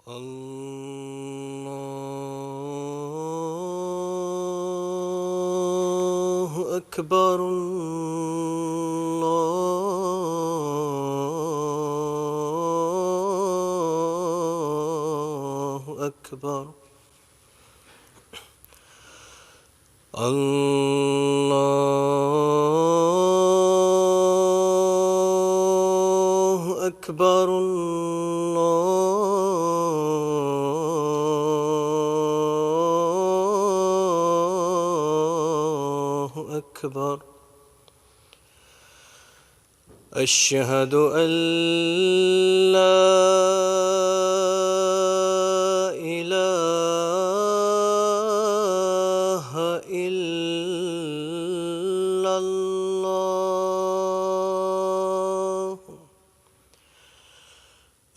الله أكبر. الله أكبر. الله أكبر. الله أكبر. أشهد أن لا إله إلا الله.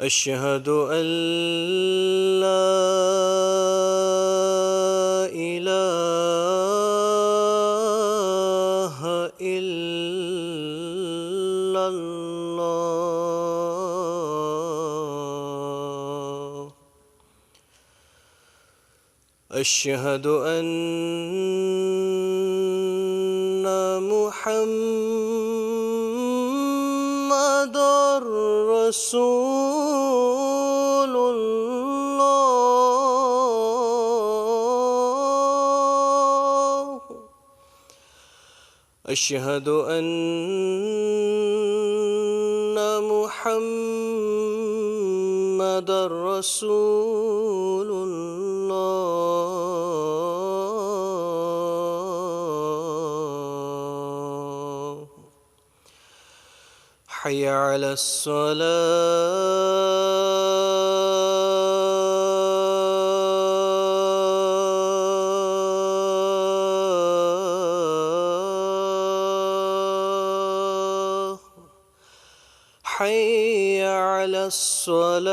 أشهد أن لا إله إلا الله. أشهد أن محمدًا رسول الله. أشهد أن محمدًا رسول الله. حي على الصلاة. حي على الصلاة.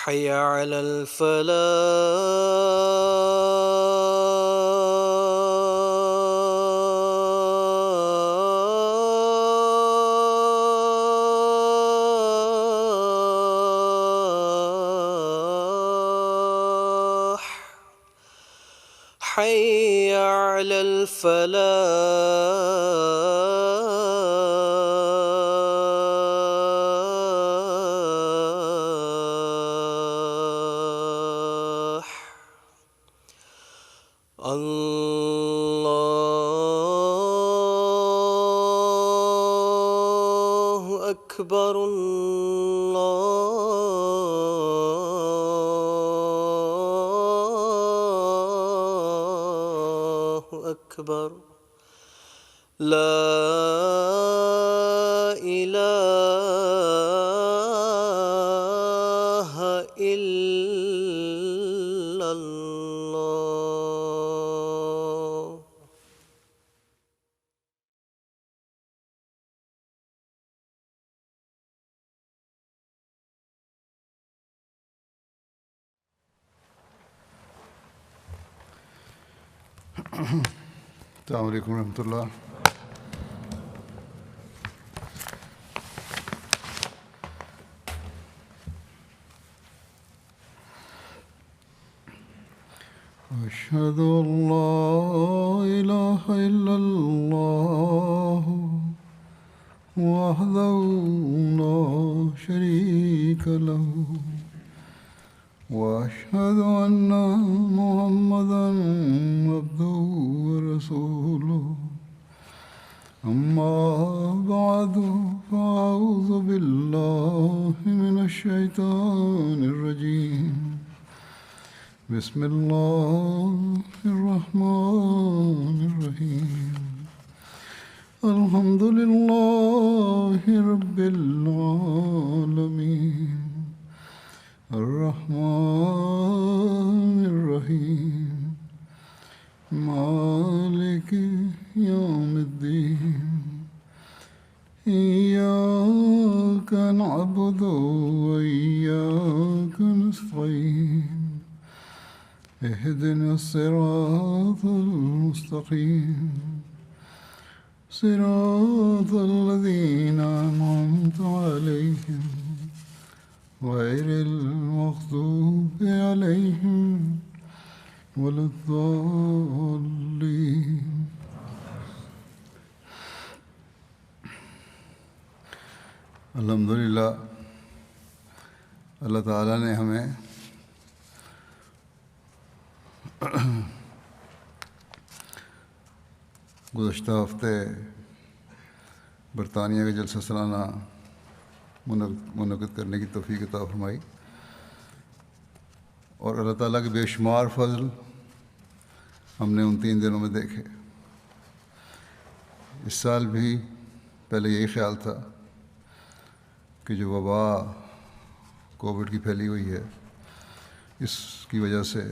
حي على الفلاح. حي على الفلاح. الله أكبر. الله أكبر. لا إله إلا الله. السلام علیکم ورحمۃ اللہ. أشهد أن لا إله إلا الله وحده لا شريك له وأشهد أن محمدًا عبده ورسوله. أما بعد فأعوذ بالله من الشيطان الرجيم. بسم الله الرحمن الرحيم. الحمد لله رب العالمين. الرحمن الرحيم. مالك يوم الدين. إياك نعبد وإياك نستعين. اهدنا الصراط المستقيم صراط الذين أنعمت عليهم غير المغضوب عليهم ولا الضالين. الحمدللہ اللہ تعالیٰ نے ہمیں گزشتہ ہفتے برطانیہ کا جلسہ سالانہ منعقد کرنے کی توفیق عطا فرمائی، اور اللہ تعالیٰ کے بے شمار فضل ہم نے ان 3 دنوں میں دیکھے۔ اس سال بھی پہلے یہی خیال تھا کہ جو وبا کووڈ کی پھیلی ہوئی ہے، اس کی وجہ سے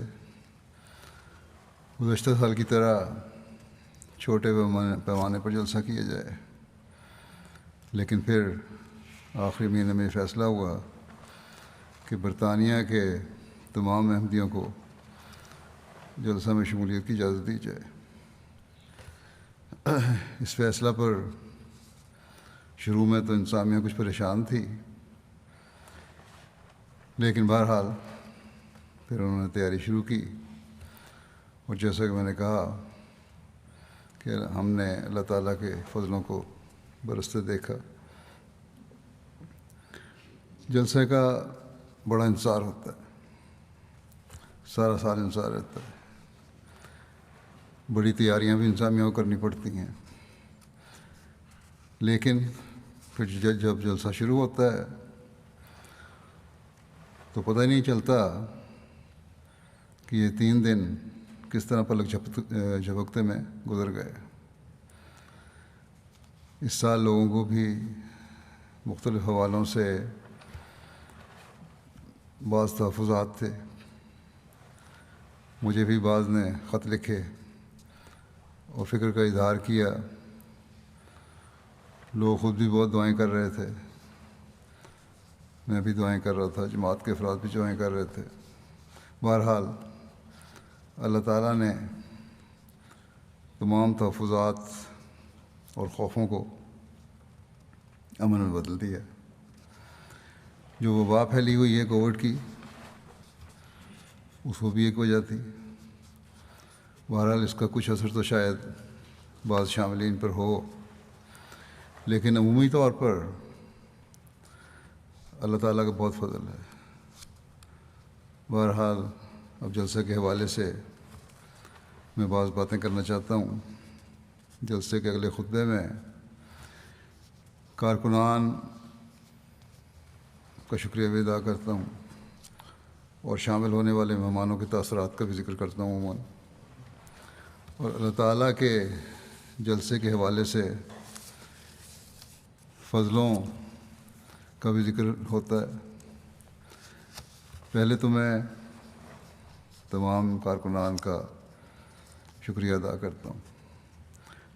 گزشتہ سال کی طرح چھوٹے پیمانے پر جلسہ کیا جائے، لیکن پھر آخری مہینے میں فیصلہ ہوا کہ برطانیہ کے تمام احمدیوں کو جلسہ میں شمولیت کی اجازت دی جائے۔ اس فیصلہ پر شروع میں تو انتظامیہ کچھ پریشان تھی، لیکن بہرحال پھر انہوں نے تیاری شروع کی، اور جیسا کہ میں نے کہا کہ ہم نے اللہ تعالیٰ کے فضلوں کو برستے دیکھا۔ جلسے کا بڑا انتظار ہوتا ہے، سارا سال انتظار رہتا ہے، بڑی تیاریاں بھی انتظامیہ کو کرنی پڑتی ہیں، لیکن پھر جب جلسہ شروع ہوتا ہے تو پتہ ہی نہیں چلتا کہ یہ 3 دن کس طرح پلک جھپکتے میں گزر گئے۔ اس سال لوگوں کو بھی مختلف حوالوں سے بعض تحفظات تھے، مجھے بھی بعض نے خط لکھے اور فکر کا اظہار کیا، لوگ خود بھی بہت دعائیں کر رہے تھے، میں بھی دعائیں کر رہا تھا، جماعت کے افراد بھی دعائیں کر رہے تھے۔ بہرحال اللہ تعالیٰ نے تمام تحفظات اور خوفوں کو امن میں بدل دیا۔ جو وبا پھیلی ہوئی ہے کووڈ کی، اس کو بھی ایک وجہ تھی۔ بہرحال اس کا کچھ اثر تو شاید بعض شاملین پر ہو، لیکن عمومی طور پر اللہ تعالیٰ کا بہت فضل ہے۔ بہرحال اب جلسے کے حوالے سے میں بعض باتیں کرنا چاہتا ہوں۔ جلسے کے اگلے خطبے میں کارکنان کا شکریہ بھی ادا کرتا ہوں، اور شامل ہونے والے مہمانوں کے تاثرات کا بھی ذکر کرتا ہوں عموماً، اور اللہ تعالیٰ کے جلسے کے حوالے سے فضلوں کا بھی ذکر ہوتا ہے۔ پہلے تو میں تمام کارکنان کا شکریہ ادا کرتا ہوں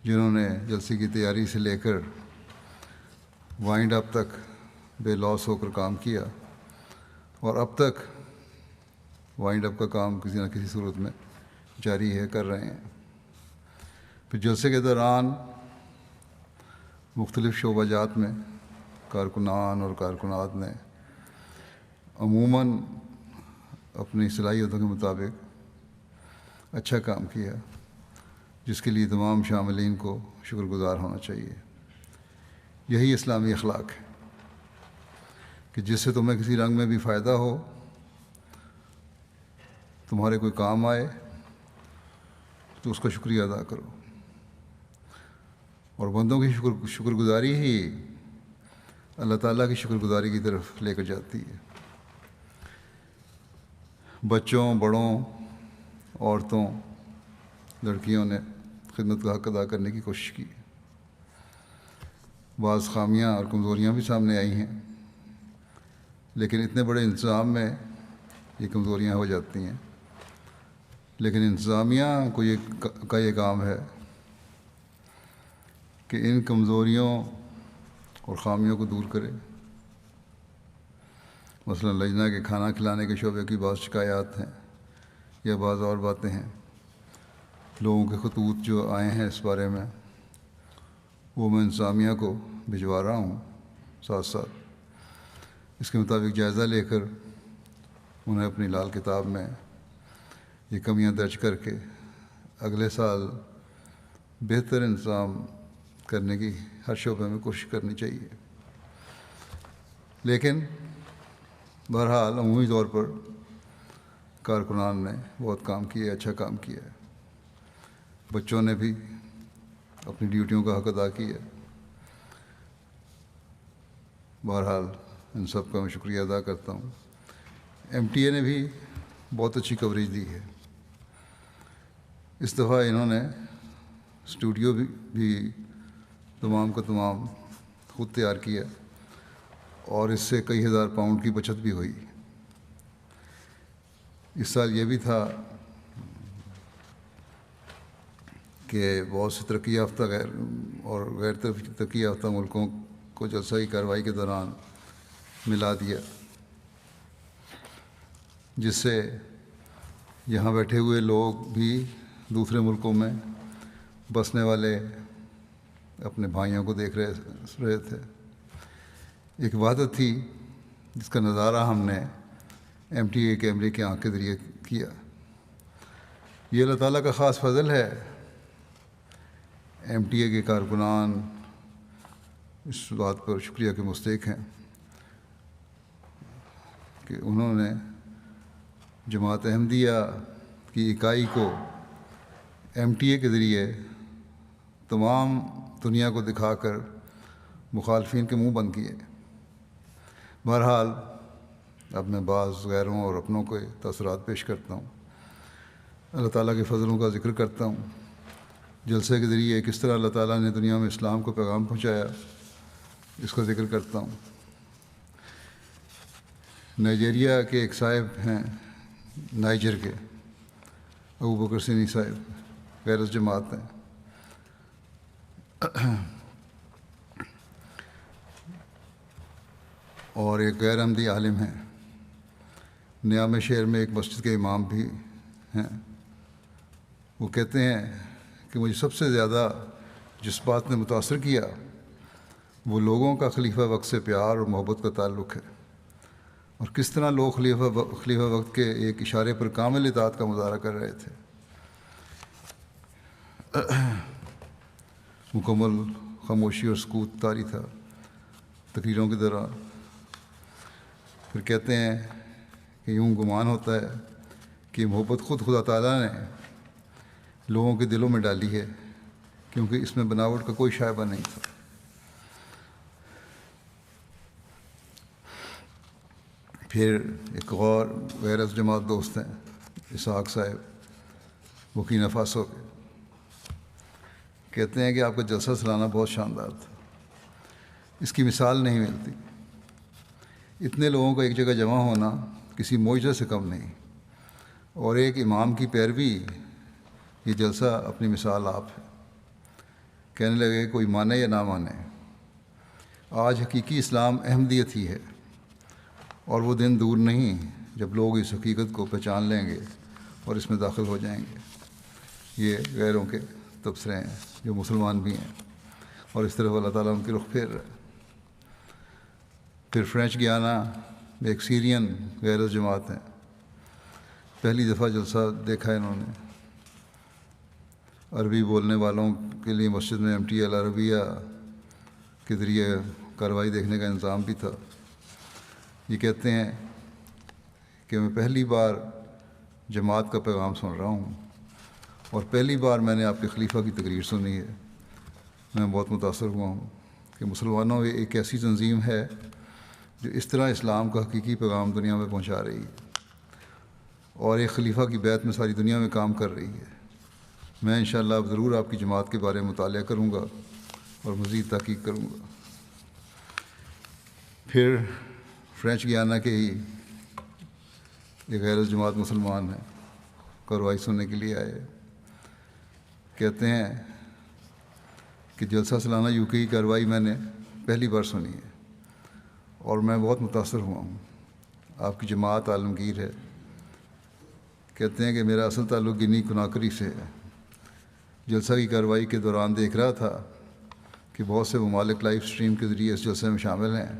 جنہوں نے جلسے کی تیاری سے لے کر وائنڈ اپ تک بے لوس ہو کر کام کیا، اور اب تک وائنڈ اپ کا کام کسی نہ کسی صورت میں جاری ہے، کر رہے ہیں۔ پھر جلسے کے دوران مختلف شعبہ جات میں کارکنان اور کارکنات نے عموماً اپنی صلاحیتوں کے مطابق اچھا کام کیا، جس کے لیے تمام شاملین کو شکر گزار ہونا چاہیے۔ یہی اسلامی اخلاق ہے کہ جس سے تمہیں کسی رنگ میں بھی فائدہ ہو، تمہارے کوئی کام آئے تو اس کا شکریہ ادا کرو، اور بندوں کی شکر گزاری ہی اللہ تعالیٰ کی شکر گزاری کی طرف لے کر جاتی ہے۔ بچوں، بڑوں، عورتوں، لڑکیوں نے خدمت کا حق ادا کرنے کی کوشش کی۔ بعض خامیاں اور کمزوریاں بھی سامنے آئی ہیں، لیکن اتنے بڑے انتظام میں یہ کمزوریاں ہو جاتی ہیں، لیکن انتظامیہ کو یہ کام ہے کہ ان کمزوریوں اور خامیوں کو دور کرے۔ مثلا لجنہ کے کھانا کھلانے کے شعبے کی بعض شکایات ہیں یا بعض اور باتیں ہیں، لوگوں کے خطوط جو آئے ہیں اس بارے میں، وہ میں انتظامیہ کو بھجوا رہا ہوں ساتھ ساتھ۔ اس کے مطابق جائزہ لے کر انہیں اپنی لال کتاب میں یہ کمیاں درج کر کے اگلے سال بہتر انتظام کرنے کی ہر شعبے میں کوشش کرنی چاہیے۔ لیکن بہرحال عمومی طور پر کارکنان نے بہت کام کیا ہے، اچھا کام کیا ہے، بچوں نے بھی اپنی ڈیوٹیوں کا حق ادا کیا ہے۔ بہرحال ان سب کا میں شکریہ ادا کرتا ہوں۔ ایم ٹی اے نے بھی بہت اچھی کوریج دی ہے۔ اس دفعہ انہوں نے اسٹوڈیو بھی تمام کا تمام خود تیار کیا اور اس سے کئی ہزار پاؤنڈ کی بچت بھی ہوئی۔ اس سال یہ بھی تھا کہ بہت سے ترقی یافتہ غیر ترقی یافتہ ملکوں کو جلسہ کی کارروائی کے دوران ملا دیا، جس سے یہاں بیٹھے ہوئے لوگ بھی دوسرے ملکوں میں بسنے والے اپنے بھائیوں کو دیکھ رہے تھے۔ ایک وحدت تھی جس کا نظارہ ہم نے ایم ٹی اے کیمرے کی آنکھ کے ذریعے کیا۔ یہ اللہ تعالیٰ کا خاص فضل ہے۔ ایم ٹی اے کے کارکنان اس بات پر شکریہ کے مستحق ہیں کہ انہوں نے جماعت احمدیہ کی اکائی کو ایم ٹی اے کے ذریعے تمام دنیا کو دکھا کر مخالفین کے منہ بند کیے۔ بہرحال اب میں بعض غیروں اور اپنوں کے تاثرات پیش کرتا ہوں، اللہ تعالیٰ کے فضلوں کا ذکر کرتا ہوں، جلسے کے ذریعے کس طرح اللہ تعالیٰ نے دنیا میں اسلام کو پیغام پہنچایا اس کا ذکر کرتا ہوں۔ نائجیریا کے ایک صاحب ہیں، نائجر کے ابو بکر سینی صاحب، غیر جماعت ہیں، اور ایک غیر احمدی عالم ہیں، نیام شہر میں ایک مسجد کے امام بھی ہیں۔ وہ کہتے ہیں کہ مجھے سب سے زیادہ جس بات نے متاثر کیا وہ لوگوں کا خلیفہ وقت سے پیار اور محبت کا تعلق ہے، اور کس طرح لوگ خلیفہ وقت کے ایک اشارے پر کامل اطاعت کا مظاہرہ کر رہے تھے۔ مکمل خاموشی اور سکوت طاری تھا تقریروں کے دوران۔ پھر کہتے ہیں کہ یوں گمان ہوتا ہے کہ محبت خود خدا تعالیٰ نے لوگوں کے دلوں میں ڈالی ہے، کیونکہ اس میں بناوٹ کا کوئی شائبہ نہیں تھا۔ پھر ایک اور غیر جماعت دوست ہیں، اسحاق صاحب، بورکینا فاسو کے، کہتے ہیں کہ آپ کا جلسہ سالانہ بہت شاندار تھا، اس کی مثال نہیں ملتی۔ اتنے لوگوں کا ایک جگہ جمع ہونا کسی معجزے سے کم نہیں، اور ایک امام کی پیروی، یہ جلسہ اپنی مثال آپ ہے۔ کہنے لگے کوئی مانے یا نہ مانے، آج حقیقی اسلام احمدیت ہی ہے، اور وہ دن دور نہیں جب لوگ اس حقیقت کو پہچان لیں گے اور اس میں داخل ہو جائیں گے۔ یہ غیروں کے تبصرے ہیں جو مسلمان بھی ہیں، اور اس طرف اللہ تعالیٰ ان کی رخ پھیر رہا ہے۔ پھر فرینچ گیانا میں ایک سیرین غیر جماعت ہیں، پہلی دفعہ جلسہ دیکھا انہوں نے۔ عربی بولنے والوں کے لیے مسجد میں ایم ٹی اے العربیہ کے ذریعے کارروائی دیکھنے کا انتظام بھی تھا۔ یہ کہتے ہیں کہ میں پہلی بار جماعت کا پیغام سن رہا ہوں، اور پہلی بار میں نے آپ کے خلیفہ کی تقریر سنی ہے۔ میں بہت متاثر ہوا ہوں کہ مسلمانوں میں ایک ایسی تنظیم ہے جو اس طرح اسلام کا حقیقی پیغام دنیا میں پہنچا رہی ہے، اور ایک خلیفہ کی بیعت میں ساری دنیا میں کام کر رہی ہے۔ میں انشاءاللہ اب ضرور آپ کی جماعت کے بارے میں مطالعہ کروں گا اور مزید تحقیق کروں گا۔ پھر فرینچ گیانا کے ہی ایک غیر جماعت مسلمان ہیں، کارروائی سننے کے لیے آئے، کہتے ہیں کہ جلسہ سالانہ یو کے کی کارروائی میں نے پہلی بار سنی ہے، اور میں بہت متاثر ہوا ہوں۔ آپ کی جماعت عالمگیر ہے، کہتے ہیں کہ میرا اصل تعلق گنی کناکری سے ہے۔ جلسہ کی کارروائی کے دوران دیکھ رہا تھا کہ بہت سے ممالک لائیو اسٹریم کے ذریعے اس جلسے میں شامل ہیں،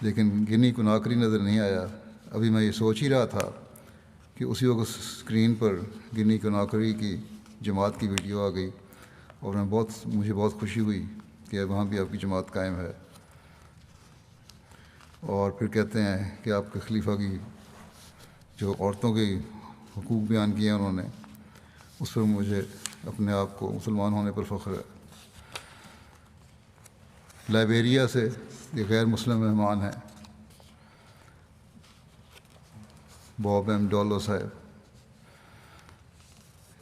لیکن گنی کناکری نظر نہیں آیا۔ ابھی میں یہ سوچ ہی رہا تھا کہ اسی وقت اسکرین پر گنی کناکری کی جماعت کی ویڈیو آ گئی، اور مجھے بہت خوشی ہوئی کہ وہاں بھی آپ کی جماعت قائم ہے۔ اور پھر کہتے ہیں کہ آپ کے خلیفہ کی جو عورتوں کے حقوق بیان کیے ہیں انہوں نے، اس پر مجھے اپنے آپ کو مسلمان ہونے پر فخر ہے۔ لائبیریا سے یہ غیر مسلم مہمان ہیں، باب ایم ڈولو صاحب،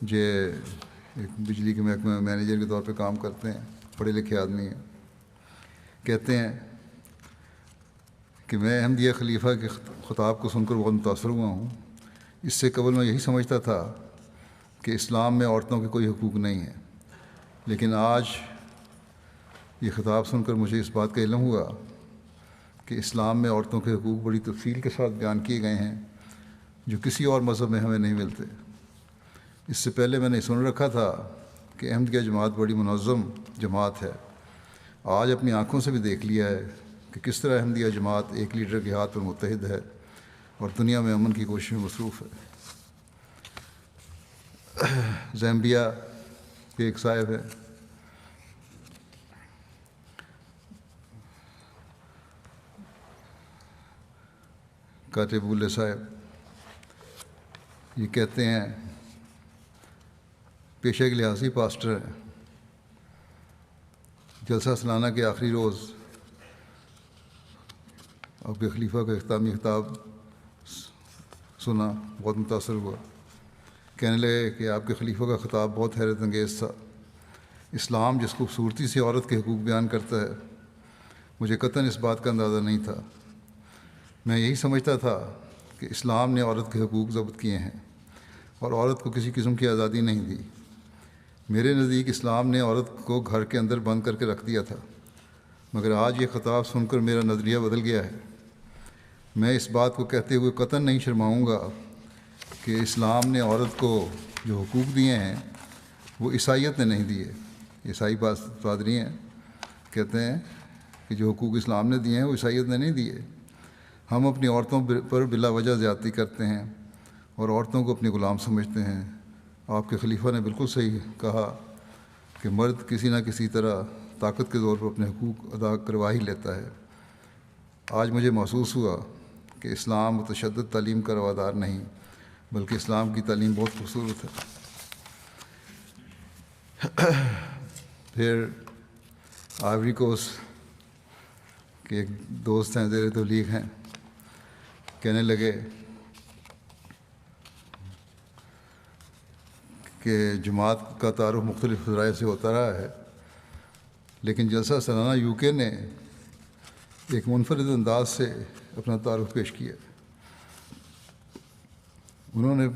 جو ایک بجلی کے محکمے میں مینیجر کے طور پہ کام کرتے ہیں، پڑھے لکھے آدمی ہیں۔ کہتے ہیں کہ میں احمدیہ خلیفہ کے خطاب کو سن کر بہت متاثر ہوا ہوں۔ اس سے قبل میں یہی سمجھتا تھا کہ اسلام میں عورتوں کے کوئی حقوق نہیں ہیں، لیکن آج یہ خطاب سن کر مجھے اس بات کا علم ہوا کہ اسلام میں عورتوں کے حقوق بڑی تفصیل کے ساتھ بیان کیے گئے ہیں، جو کسی اور مذہب میں ہمیں نہیں ملتے۔ اس سے پہلے میں نے سن رکھا تھا کہ احمدیہ جماعت بڑی منظم جماعت ہے۔ آج اپنی آنکھوں سے بھی دیکھ لیا ہے کہ کس طرح احمدیہ جماعت ایک لیڈر کے ہاتھ پر متحد ہے اور دنیا میں امن کی کوشش میں مصروف ہے۔ زیمبیا کے ایک صاحب ہیں، کاتب اللہ صاحب، یہ کہتے ہیں پیشے کے لحاظ سے پاسٹر ہیں۔ جلسہ سالانہ کے آخری روز آپ کے خلیفہ کا اختتامی خطاب سنا، بہت متاثر ہوا۔ کہنے لگے کہ آپ کے خلیفہ کا خطاب بہت حیرت انگیز تھا۔ اسلام جس خوبصورتی سے عورت کے حقوق بیان کرتا ہے، مجھے قطعاً اس بات کا اندازہ نہیں تھا۔ میں یہی سمجھتا تھا کہ اسلام نے عورت کے حقوق ضبط کیے ہیں اور عورت کو کسی قسم کی آزادی نہیں دی۔ میرے نزدیک اسلام نے عورت کو گھر کے اندر بند کر کے رکھ دیا تھا، مگر آج یہ خطاب سن کر میرا نظریہ بدل گیا ہے۔ میں اس بات کو کہتے ہوئے قطعاً نہیں شرماؤں گا کہ اسلام نے عورت کو جو حقوق دیے ہیں وہ عیسائیت نے نہیں دیے۔ عیسائی پادری ہیں، کہتے ہیں کہ جو حقوق اسلام نے دیے ہیں وہ عیسائیت نے نہیں دیے۔ ہم اپنی عورتوں پر بلا وجہ زیادتی کرتے ہیں اور عورتوں کو اپنے غلام سمجھتے ہیں۔ آپ کے خلیفہ نے بالکل صحیح کہا کہ مرد کسی نہ کسی طرح طاقت کے زور پر اپنے حقوق ادا کروا ہی لیتا ہے۔ آج مجھے محسوس ہوا کہ اسلام متشدد تعلیم کا روادار نہیں، بلکہ اسلام کی تعلیم بہت خوبصورت ہے۔ پھر آئیوری کوسٹ کے ایک دوست ہیں، زیر تبلیغ ہیں، کہنے لگے کہ جماعت کا تعارف مختلف ذرائع سے ہوتا رہا ہے، لیکن جلسہ سالانہ یو کے نے ایک منفرد انداز سے اپنا تعارف پیش کیا۔ انہوں نے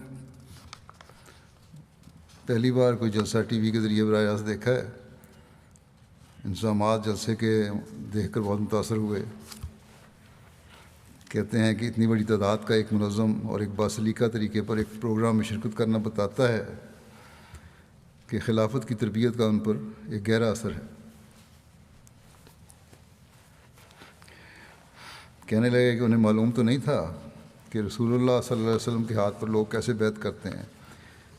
پہلی بار کوئی جلسہ ٹی وی کے ذریعے براہ راست دیکھا ہے۔ انتظامات جلسے کے دیکھ کر بہت متاثر ہوئے۔ کہتے ہیں کہ اتنی بڑی تعداد کا ایک منظم اور ایک باسلیقہ طریقے پر ایک پروگرام میں شرکت کرنا بتاتا ہے کہ خلافت کی تربیت کا ان پر ایک گہرا اثر ہے۔ کہنے لگے کہ انہیں معلوم تو نہیں تھا کہ رسول اللہ صلی اللہ علیہ وسلم کے ہاتھ پر لوگ کیسے بیعت کرتے ہیں،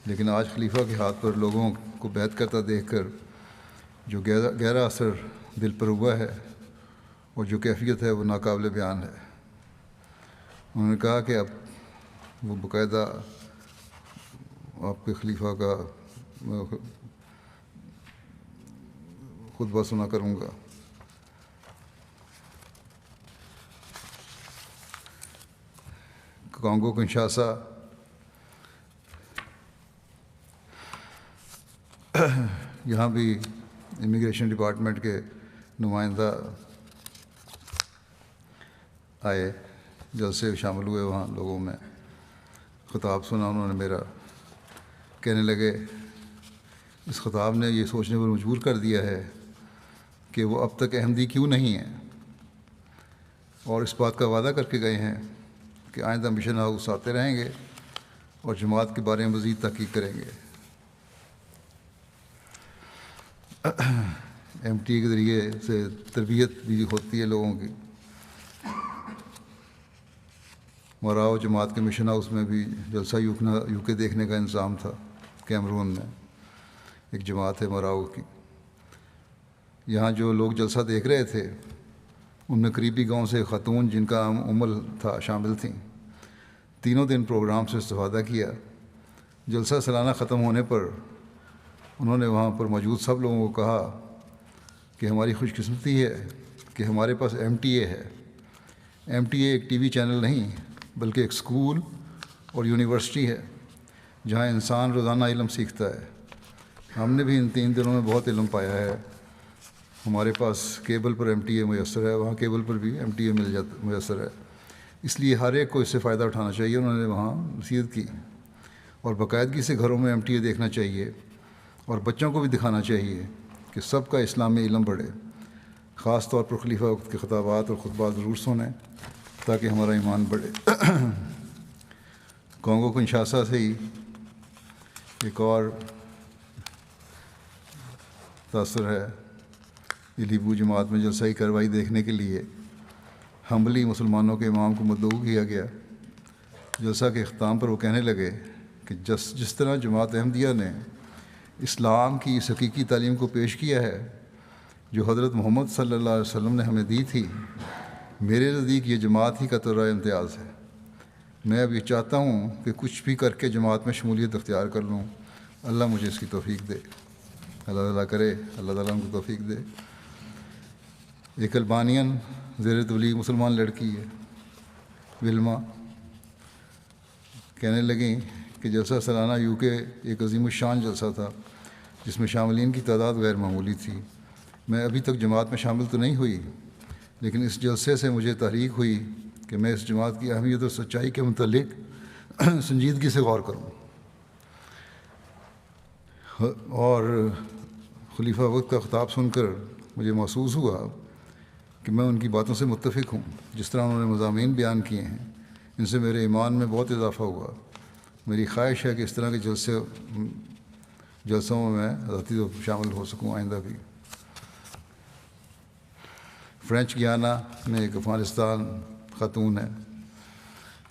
لیکن آج خلیفہ کے ہاتھ پر لوگوں کو بیعت کرتا دیکھ کر جو گہرا اثر دل پر ہوا ہے اور جو کیفیت ہے وہ ناقابل بیان ہے۔ انہوں نے کہا کہ اب وہ باقاعدہ آپ کے خلیفہ کا خطبہ سنا کروں گا۔ کانگو کنشاسا یہاں بھی امیگریشن ڈپارٹمنٹ کے نمائندہ آئے، جلسے شامل ہوئے، وہاں لوگوں میں خطاب سنا انہوں نے میرا۔ کہنے لگے اس خطاب نے یہ سوچنے پر مجبور کر دیا ہے کہ وہ اب تک احمدی کیوں نہیں ہیں، اور اس بات کا وعدہ کر کے گئے ہیں کہ آئندہ مشن ہاؤس آتے رہیں گے اور جماعت کے بارے میں مزید تحقیق کریں گے۔ ایم ٹی کے ذریعے سے تربیت بھی ہوتی ہے لوگوں کی۔ مراؤ جماعت کے مشن ہاؤس میں بھی جلسہ یو کے دیکھنے کا انتظام تھا۔ کیمرون میں ایک جماعت ہے مراؤ کی، یہاں جو لوگ جلسہ دیکھ رہے تھے ان میں قریبی گاؤں سے خاتون جن کا نام امل تھا شامل تھیں۔ تینوں دن پروگرام سے استفادہ کیا۔ جلسہ سالانہ ختم ہونے پر انہوں نے وہاں پر موجود سب لوگوں کو کہا کہ ہماری خوش قسمتی ہے کہ ہمارے پاس ایم ٹی اے ہے۔ ایم ٹی اے ایک ٹی وی چینل نہیں بلکہ ایک اسکول اور یونیورسٹی ہے جہاں انسان روزانہ علم سیکھتا ہے۔ ہم نے بھی ان 3 دنوں میں بہت علم پایا ہے۔ ہمارے پاس کیبل پر ایم ٹی اے میسر ہے، وہاں کیبل پر بھی ایم ٹی اے میسر ہے، اس لیے ہر ایک کو اس سے فائدہ اٹھانا چاہیے۔ انہوں نے وہاں نصیحت کی، اور باقاعدگی سے گھروں میں ایم ٹی اے دیکھنا چاہیے، اور بچوں کو بھی دکھانا چاہیے کہ سب کا اسلامی علم بڑھے۔ خاص طور پر خلیفہ وقت کے خطابات اور خطبات ضرور سنیں تاکہ ہمارا ایمان بڑھے۔ کانگو کنشاسا سے ہی ایک اور تاثر ہے۔ الیبو جماعت میں جلسہ کی کارروائی دیکھنے کے لیے حنبلی مسلمانوں کے امام کو مدعو کیا گیا۔ جلسہ کے اختتام پر وہ کہنے لگے کہ جس طرح جماعت احمدیہ نے اسلام کی اس حقیقی تعلیم کو پیش کیا ہے جو حضرت محمد صلی اللہ علیہ وسلم نے ہمیں دی تھی، میرے نزدیک یہ جماعت ہی کا طرح امتیاز ہے۔ میں اب یہ چاہتا ہوں کہ کچھ بھی کر کے جماعت میں شمولیت اختیار کر لوں۔ اللہ مجھے اس کی توفیق دے۔ اللہ تعالیٰ کرے، اللہ تعالیٰ ان کو توفیق دے۔ ایک البانین زیر تبلیغ مسلمان لڑکی ہے، ولما، کہنے لگیں کہ جلسہ سالانہ یو کے ایک عظیم الشان جلسہ تھا جس میں شاملین کی تعداد غیر معمولی تھی۔ میں ابھی تک جماعت میں شامل تو نہیں ہوئی، لیکن اس جلسے سے مجھے تحریک ہوئی کہ میں اس جماعت کی اہمیت اور سچائی کے متعلق سنجیدگی سے غور کروں، اور خلیفہ وقت کا خطاب سن کر مجھے محسوس ہوا کہ میں ان کی باتوں سے متفق ہوں۔ جس طرح انہوں نے مضامین بیان کیے ہیں ان سے میرے ایمان میں بہت اضافہ ہوا۔ میری خواہش ہے کہ اس طرح کے جلسوں میں ذاتی طور پر شامل ہو سکوں آئندہ بھی۔ فرینچ گیانا میں ایک افغانستان خاتون ہے،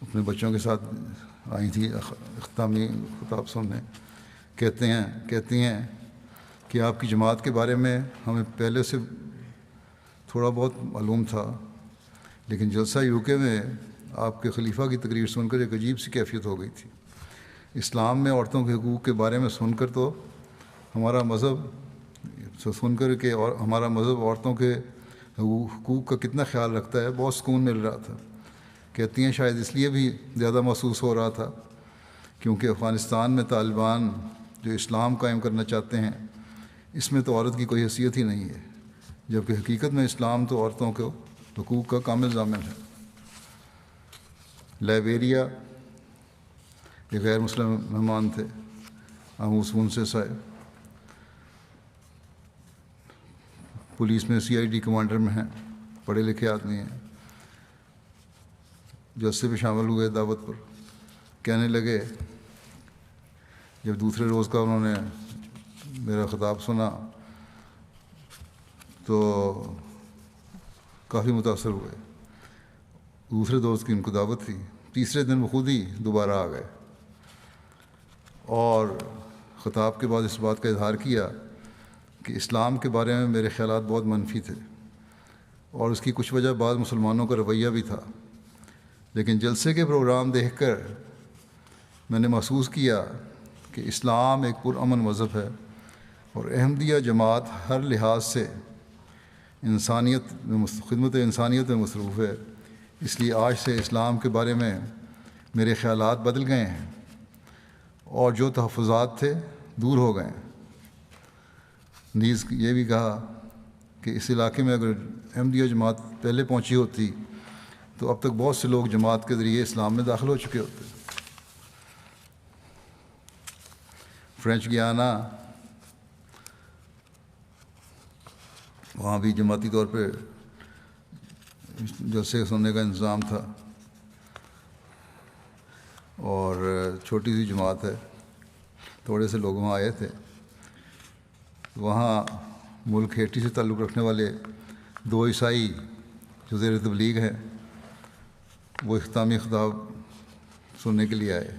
اپنے بچوں کے ساتھ آئی تھی اختتامی خطاب سننے۔ کہتی ہیں کہ آپ کی جماعت کے بارے میں ہمیں پہلے سے تھوڑا بہت معلوم تھا، لیکن جلسہ یو کے میں آپ کے خلیفہ کی تقریر سن کر ایک عجیب سی کیفیت ہو گئی تھی۔ اسلام میں عورتوں کے حقوق کے بارے میں سن کر تو ہمارا مذہب عورتوں کے حقوق کا کتنا خیال رکھتا ہے، بہت سکون مل رہا تھا۔ کہتی ہیں شاید اس لیے بھی زیادہ محسوس ہو رہا تھا کیونکہ افغانستان میں طالبان جو اسلام قائم کرنا چاہتے ہیں اس میں تو عورت کی کوئی حیثیت ہی نہیں ہے، جبکہ حقیقت میں اسلام تو عورتوں کو حقوق کا کامل ضامن ہے۔ لائبیریا ایک غیر مسلم مہمان تھے، آموس منصف صاحب، پولیس میں سی آئی ڈی کمانڈر میں ہیں، پڑھے لکھے آدمی ہیں۔ جلسے میں شامل ہوئے دعوت پر، کہنے لگے جب دوسرے روز کا انہوں نے میرا خطاب سنا تو کافی متاثر ہوئے۔ دوسرے دوست کی ان کو دعوت تھی، تیسرے دن وہ خود ہی دوبارہ آ گئے اور خطاب کے بعد اس بات کا اظہار کیا کہ اسلام کے بارے میں میرے خیالات بہت منفی تھے اور اس کی کچھ وجہ بعض مسلمانوں کا رویہ بھی تھا، لیکن جلسے کے پروگرام دیکھ کر میں نے محسوس کیا کہ اسلام ایک پرامن مذہب ہے اور احمدیہ جماعت ہر لحاظ سے خدمت انسانیت میں مصروف ہے۔ اس لیے آج سے اسلام کے بارے میں میرے خیالات بدل گئے ہیں اور جو تحفظات تھے دور ہو گئے ہیں۔ نیز یہ بھی کہا کہ اس علاقے میں اگر احمدیہ جماعت پہلے پہنچی ہوتی تو اب تک بہت سے لوگ جماعت کے ذریعے اسلام میں داخل ہو چکے ہوتے۔ فرینچ گیانا، وہاں بھی جماعتی طور پہ جلسے سننے کا انتظام تھا اور چھوٹی سی جماعت ہے، تھوڑے سے لوگ وہاں آئے تھے. وہاں ملک ہیٹی سے تعلق رکھنے والے 2 عیسائی جو زیر تبلیغ ہیں وہ اختتامی خطاب سننے کے لیے آئے.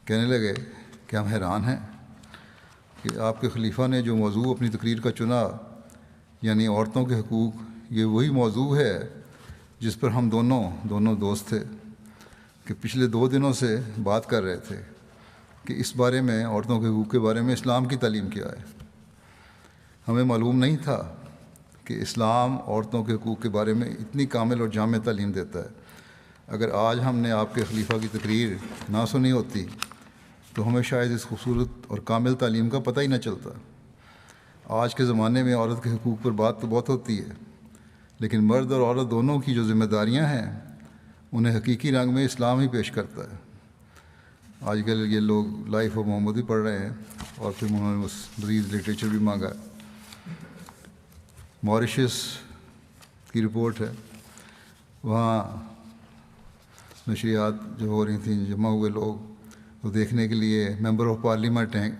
کہنے لگے کہ ہم حیران ہیں کہ آپ کے خلیفہ نے جو موضوع اپنی تقریر کا چنا، یعنی عورتوں کے حقوق، یہ وہی موضوع ہے جس پر ہم دونوں دوست تھے کہ پچھلے 2 دنوں سے بات کر رہے تھے کہ اس بارے میں، عورتوں کے حقوق کے بارے میں اسلام کی تعلیم کیا ہے. ہمیں معلوم نہیں تھا کہ اسلام عورتوں کے حقوق کے بارے میں اتنی کامل اور جامع تعلیم دیتا ہے. اگر آج ہم نے آپ کے خلیفہ کی تقریر نہ سنی ہوتی تو ہمیں شاید اس خوبصورت اور کامل تعلیم کا پتہ ہی نہ چلتا. آج کے زمانے میں عورت کے حقوق پر بات تو بہت ہوتی ہے، لیکن مرد اور عورت دونوں کی جو ذمہ داریاں ہیں انہیں حقیقی رنگ میں اسلام ہی پیش کرتا ہے. آج کل یہ لوگ لائف آف محمد بھی پڑھ رہے ہیں اور پھر انہوں نے مزید لٹریچر بھی مانگا. موریشس کی رپورٹ ہے، وہاں نشریات جو ہو رہی تھیں، جمع ہوئے لوگ وہ دیکھنے کے لیے ممبر آف پارلیمنٹ ہیں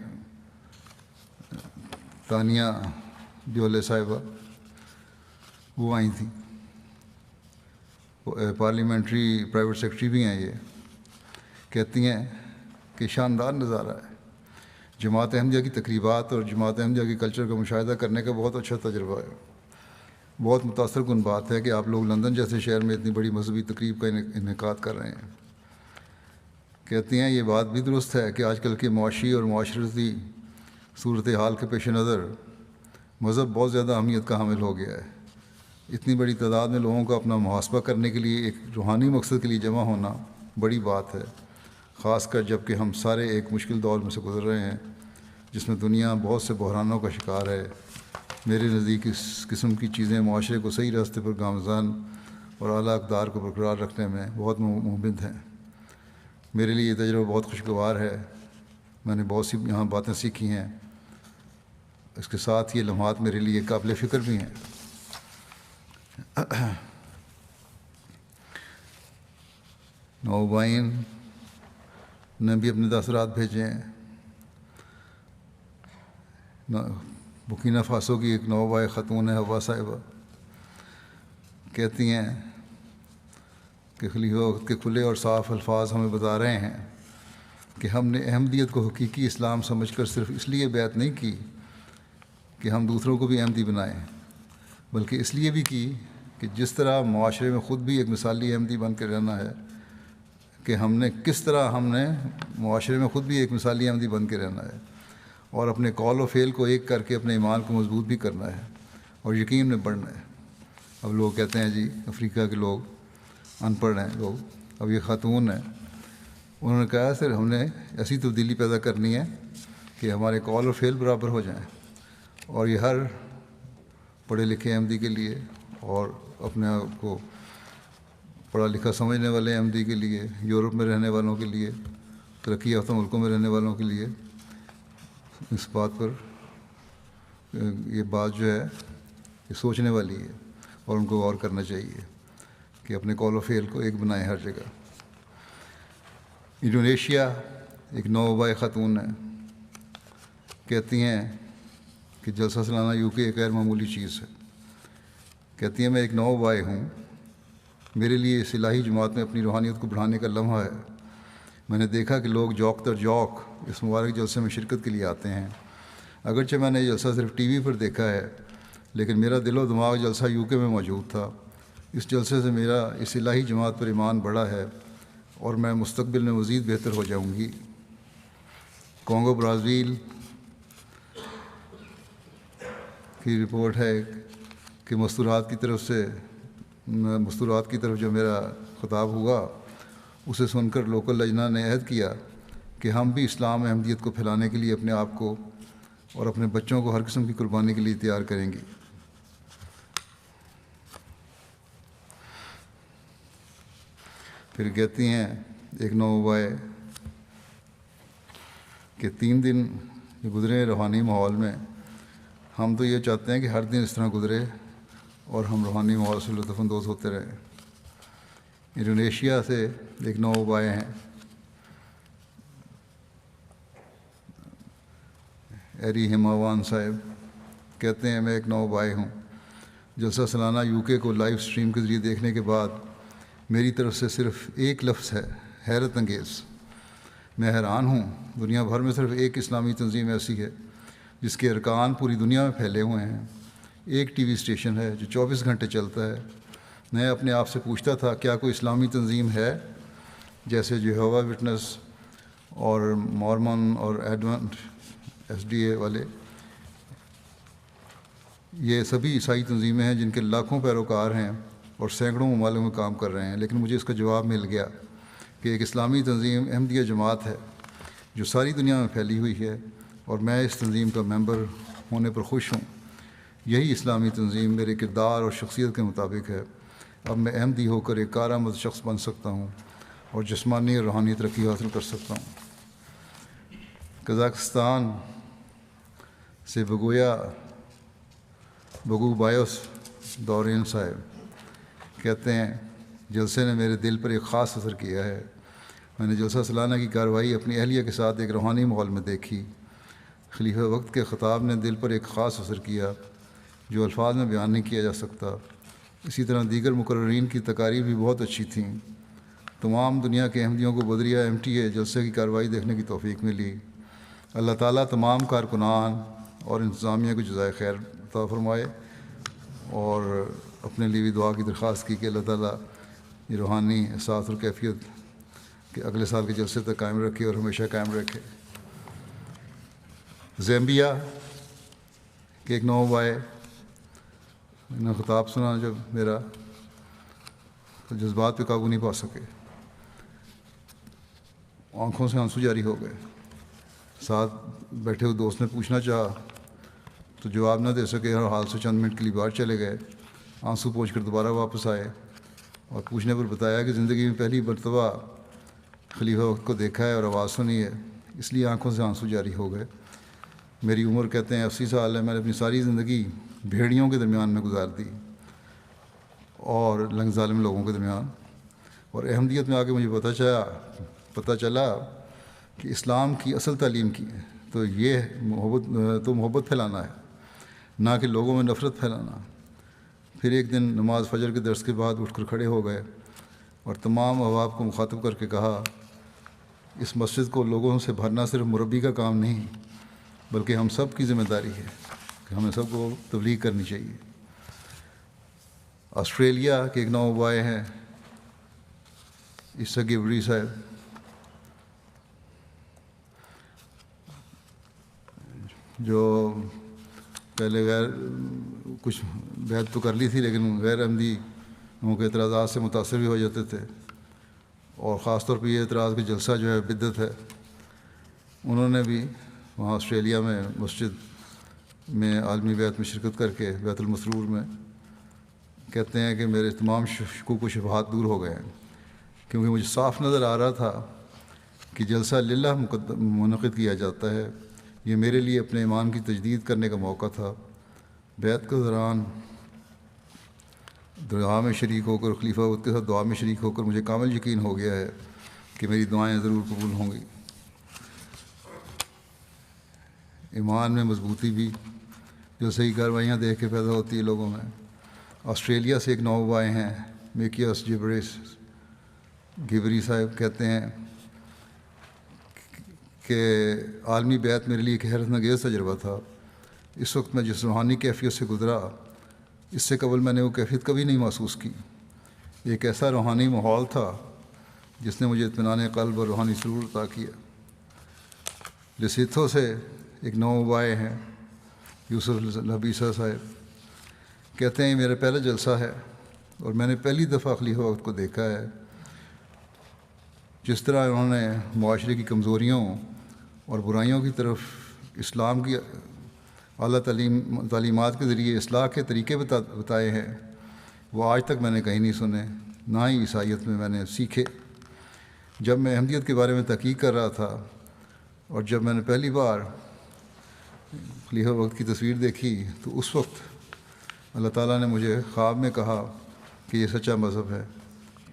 تانیہ جولے صاحبہ، وہ آئی تھیں. پارلیمنٹری پرائیویٹ سیکرٹری بھی ہیں. یہ کہتی ہیں کہ شاندار نظارہ ہے. جماعت احمدیہ کی تقریبات اور جماعت احمدیہ کی کلچر کا مشاہدہ کرنے کا بہت اچھا تجربہ ہے. بہت متاثر کن بات ہے کہ آپ لوگ لندن جیسے شہر میں اتنی بڑی مذہبی تقریب کا انعقاد کر رہے ہیں. کہتی ہیں یہ بات بھی درست ہے کہ آج کل کے معاشی اور معاشرتی صورتحال کے پیش نظر مذہب بہت زیادہ اہمیت کا حامل ہو گیا ہے. اتنی بڑی تعداد میں لوگوں کو اپنا محاسبہ کرنے کے لیے ایک روحانی مقصد کے لیے جمع ہونا بڑی بات ہے، خاص کر جب کہ ہم سارے ایک مشکل دور میں سے گزر رہے ہیں جس میں دنیا بہت سے بحرانوں کا شکار ہے. میرے نزدیک اس قسم کی چیزیں معاشرے کو صحیح راستے پر گامزن اور اعلیٰ اقدار کو برقرار رکھنے میں بہت مفید ہیں. میرے لیے یہ تجربہ بہت خوشگوار ہے. میں نے بہت سی یہاں باتیں سیکھی ہیں. اس کے ساتھ یہ لمحات میرے لیے قابل فکر بھی ہیں. نوبائن نے بھی اپنے تاثرات بھیجے ہیں. بکینا فاسو کی ایک نوبائے خاتون ہے حوا صاحبہ، کہتی ہیں کہ خلیفہ کے کھلے اور صاف الفاظ ہمیں بتا رہے ہیں کہ ہم نے احمدیت کو حقیقی اسلام سمجھ کر صرف اس لیے بیعت نہیں کی کہ ہم دوسروں کو بھی احمدی بنائیں، بلکہ اس لیے بھی کی کہ جس طرح معاشرے میں خود بھی ایک مثالی احمدی بن کے رہنا ہے، کہ کس طرح ہم نے معاشرے میں خود بھی ایک مثالی احمدی بن کے رہنا ہے اور اپنے قول و فعل کو ایک کر کے اپنے ایمان کو مضبوط بھی کرنا ہے اور یقین میں بڑھنا ہے. اب لوگ کہتے ہیں جی افریقہ کے لوگ ان پڑھ ہیں لوگ. اب یہ خاتون ہیں، انہوں نے کہا سر ہم نے ایسی تبدیلی پیدا کرنی ہے کہ ہمارے قول و فعل برابر ہو جائیں، اور یہ ہر پڑھے لکھے احمدی کے لیے اور اپنے آپ کو پڑھا لکھا سمجھنے والے احمدی کے لیے، یورپ میں رہنے والوں کے لیے، ترقی یافتہ ملکوں میں رہنے والوں کے لیے اس بات پر یہ بات جو ہے یہ سوچنے والی ہے اور ان کو غور کرنا چاہیے کہ اپنے قول و فعل کو ایک بنائیں ہر جگہ. انڈونیشیا ایک نوبائے خاتون ہے، کہتی ہیں کہ جلسہ سالانہ یو کے ایک غیر معمولی چیز ہے. کہتی ہیں میں ایک نوبائے ہوں، میرے لیے اس الہی جماعت میں اپنی روحانیت کو بڑھانے کا لمحہ ہے. میں نے دیکھا کہ لوگ جوک در جوک اس مبارک جلسے میں شرکت کے لیے آتے ہیں. اگرچہ میں نے یہ جلسہ صرف ٹی وی پر دیکھا ہے، لیکن میرا دل و دماغ جلسہ یو کے میں موجود تھا. اس جلسے سے میرا اس الہی جماعت پر ایمان بڑھا ہے اور میں مستقبل میں مزید بہتر ہو جاؤں گی. کانگو برازیل کی رپورٹ ہے کہ مستورات کی طرف جو میرا خطاب ہوا اسے سن کر لوکل لجنہ نے عہد کیا کہ ہم بھی اسلام احمدیت کو پھیلانے کے لیے اپنے آپ کو اور اپنے بچوں کو ہر قسم کی قربانی کے لیے تیار کریں گی. پھر کہتی ہیں ایک نوبائے کہ 3 دن گزرے روحانی ماحول میں، ہم تو یہ چاہتے ہیں کہ ہر دن اس طرح گزرے اور ہم روحانی ماحول سے لطف اندوز ہوتے رہیں. انڈونیشیا سے ایک نوبائے ہیں، ایری ہماوان صاحب کہتے ہیں میں ایک نو بھائی ہوں. جلسہ سالانہ UK کو لائیو سٹریم کے ذریعے دیکھنے کے بعد میری طرف سے صرف ایک لفظ ہے: حیرت انگیز. میں حیران ہوں. دنیا بھر میں صرف ایک اسلامی تنظیم ایسی ہے جس کے ارکان پوری دنیا میں پھیلے ہوئے ہیں. ایک ٹی وی اسٹیشن ہے جو 24 گھنٹے چلتا ہے. میں اپنے آپ سے پوچھتا تھا کیا کوئی اسلامی تنظیم ہے جیسے جیہووا وٹنس اور مورمن اور ایڈونٹ SDA والے. یہ سبھی عیسائی تنظیمیں ہیں جن کے لاکھوں پیروکار ہیں اور سینکڑوں ممالک میں کام کر رہے ہیں. لیکن مجھے اس کا جواب مل گیا کہ ایک اسلامی تنظیم احمدیہ جماعت ہے جو ساری دنیا میں پھیلی ہوئی ہے اور میں اس تنظیم کا ممبر ہونے پر خوش ہوں. یہی اسلامی تنظیم میرے کردار اور شخصیت کے مطابق ہے. اب میں احمدی ہو کر ایک کارآمد شخص بن سکتا ہوں اور جسمانی اور روحانی ترقی حاصل کر سکتا ہوں. قزاقستان سے بگو بایوس دورین صاحب کہتے ہیں جلسے نے میرے دل پر ایک خاص اثر کیا ہے. میں نے جلسہ سالانہ کی کارروائی اپنی اہلیہ کے ساتھ ایک روحانی ماحول میں دیکھی. خلیفہ وقت کے خطاب نے دل پر ایک خاص اثر کیا جو الفاظ میں بیان نہیں کیا جا سکتا. اسی طرح دیگر مقررین کی تقاریر بھی بہت اچھی تھیں. تمام دنیا کے احمدیوں کو بدریہ MTA جلسے کی کارروائی دیکھنے کی توفیق ملی. اللہ تعالیٰ تمام کارکنان اور انتظامیہ کو جزائے خیر عطا فرمائے اور اپنے لیے بھی دعا کی درخواست کی کہ اللہ تعالیٰ یہ روحانی احساس اور کیفیت کہ اگلے سال کے جلسے تک قائم رکھے اور ہمیشہ قائم رکھے. زیمبیا کے ایک نو بھائی میں نے خطاب سنا جب میرا جذبات پہ قابو نہیں پا سکے. آنکھوں سے آنسو جاری ہو گئے. ساتھ بیٹھے ہوئے دوست نے پوچھنا چاہا تو جواب نہ دے سکے اور حال سے چند منٹ کے لیے باہر چلے گئے. آنسو پوچھ کر دوبارہ واپس آئے اور پوچھنے پر بتایا کہ زندگی میں پہلی مرتبہ خلیفہ وقت کو دیکھا ہے اور آواز سنی ہے، اس لیے آنکھوں سے آنسو جاری ہو گئے. میری عمر کہتے ہیں 80 سال ہے. میں نے اپنی ساری زندگی بھیڑیوں کے درمیان میں گزار دی اور لنگ ظالم لوگوں کے درمیان، اور احمدیت میں آ کے مجھے پتہ چلا کہ اسلام کی اصل تعلیم کی ہے تو یہ محبت پھیلانا ہے، نہ کہ لوگوں میں نفرت پھیلانا. پھر ایک دن نماز فجر کے درس کے بعد اٹھ کر کھڑے ہو گئے اور تمام احباب کو مخاطب کر کے کہا اس مسجد کو لوگوں سے بھرنا صرف مربی کا کام نہیں بلکہ ہم سب کی ذمہ داری ہے کہ ہمیں سب کو تبلیغ کرنی چاہیے. آسٹریلیا کے ایک نو بھائی ہیں عیسیٰ گبری صاحب جو پہلے کچھ بیعت تو کر لی تھی لیکن غیر احمدی لوگوں کے اعتراضات سے متاثر بھی ہو جاتے تھے، اور خاص طور پہ یہ اعتراض کہ جلسہ جو ہے بدعت ہے. انہوں نے بھی وہاں آسٹریلیا میں مسجد میں عالمی بیعت میں شرکت کر کے بیت المسرور میں کہتے ہیں کہ میرے تمام شکوک و شبہات دور ہو گئے ہیں کیونکہ مجھے صاف نظر آ رہا تھا کہ جلسہ للہ منعقد کیا جاتا ہے. یہ میرے لیے اپنے ایمان کی تجدید کرنے کا موقع تھا. بیعت کے دوران دعا میں شریک ہو کر خلیفہ وقت کے ساتھ دعا میں شریک ہو کر مجھے کامل یقین ہو گیا ہے کہ میری دعائیں ضرور قبول ہوں گی. ایمان میں مضبوطی بھی جو صحیح کارروائیاں دیکھ کے پیدا ہوتی ہے لوگوں میں. آسٹریلیا سے ایک نو بھائی ہیں میکیاس گبری صاحب کہتے ہیں کہ عالمی بیعت میرے لیے ایک حیرت انگیز تجربہ تھا. اس وقت میں جس روحانی کیفیت سے گزرا اس سے قبل میں نے وہ کیفیت کبھی نہیں محسوس کی. ایک ایسا روحانی ماحول تھا جس نے مجھے اطمینان قلب اور روحانی سرور عطا کیا. لسیتھو سے ایک نو بھائی ہیں یوسف لبیسا صاحب کہتے ہیں میرا پہلا جلسہ ہے اور میں نے پہلی دفعہ خلیفہ وقت کو دیکھا ہے. جس طرح انہوں نے معاشرے کی کمزوریوں اور برائیوں کی طرف اسلام کی اعلیٰ تعلیمات کے ذریعے اصلاح کے طریقے بتائے ہیں وہ آج تک میں نے کہیں نہیں سنے، نہ ہی عیسائیت میں میں نے سیکھے. جب میں احمدیت کے بارے میں تحقیق کر رہا تھا اور جب میں نے پہلی بار خلیفہ وقت کی تصویر دیکھی تو اس وقت اللہ تعالیٰ نے مجھے خواب میں کہا کہ یہ سچا مذہب ہے.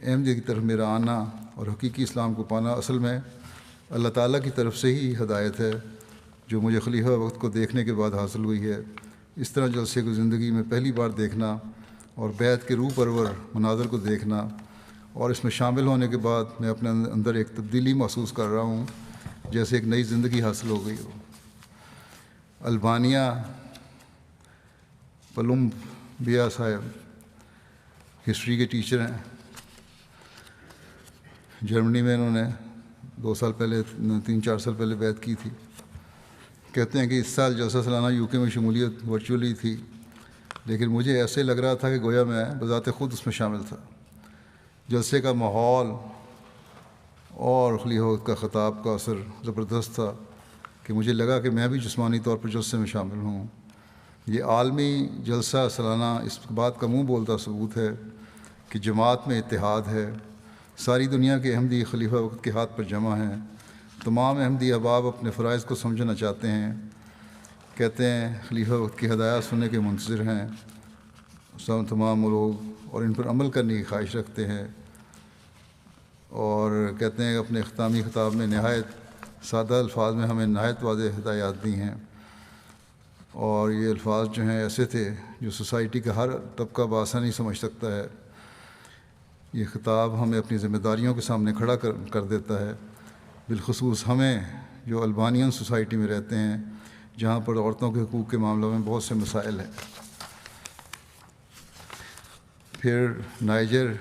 احمدیت کی طرف میرا آنا اور حقیقی اسلام کو پانا اصل میں اللہ تعالیٰ کی طرف سے ہی ہدایت ہے جو مجھے خلیفہ وقت کو دیکھنے کے بعد حاصل ہوئی ہے، اس طرح جلسے کو زندگی میں پہلی بار دیکھنا اور بیت کے روح پرور مناظر کو دیکھنا اور اس میں شامل ہونے کے بعد میں اپنے اندر ایک تبدیلی محسوس کر رہا ہوں، جیسے ایک نئی زندگی حاصل ہو گئی ہو۔ البانیہ پلومبیا صاحب ہسٹری کے ٹیچر ہیں، جرمنی میں انہوں نے 3-4 سال پہلے بیعت کی تھی۔ کہتے ہیں کہ اس سال جلسہ سالانہ UK میں شمولیت ورچولی تھی، لیکن مجھے ایسے لگ رہا تھا کہ گویا میں بذات خود اس میں شامل تھا۔ جلسے کا ماحول اور خلیفہ کا خطاب کا اثر زبردست تھا کہ مجھے لگا کہ میں بھی جسمانی طور پر جلسے میں شامل ہوں۔ یہ عالمی جلسہ سالانہ اس بات کا منہ بولتا ثبوت ہے کہ جماعت میں اتحاد ہے۔ ساری دنیا کے احمدی خلیفہ وقت کے ہاتھ پر جمع ہیں۔ تمام احمدی احباب اپنے فرائض کو سمجھنا چاہتے ہیں، کہتے ہیں خلیفہ وقت کی ہدایات سننے کے منتظر ہیں تمام لوگ، اور ان پر عمل کرنے کی خواہش رکھتے ہیں، اور کہتے ہیں کہ اپنے اختتامی خطاب میں نہایت سادہ الفاظ میں ہمیں نہایت واضح ہدایات دی ہیں، اور یہ الفاظ جو ہیں ایسے تھے جو سوسائٹی کا ہر طبقہ بآسانی سمجھ سکتا ہے۔ یہ خطاب ہمیں اپنی ذمہ داریوں کے سامنے کھڑا کر دیتا ہے، بالخصوص ہمیں جو البانین سوسائٹی میں رہتے ہیں، جہاں پر عورتوں کے حقوق کے معاملوں میں بہت سے مسائل ہیں۔ پھر نائجر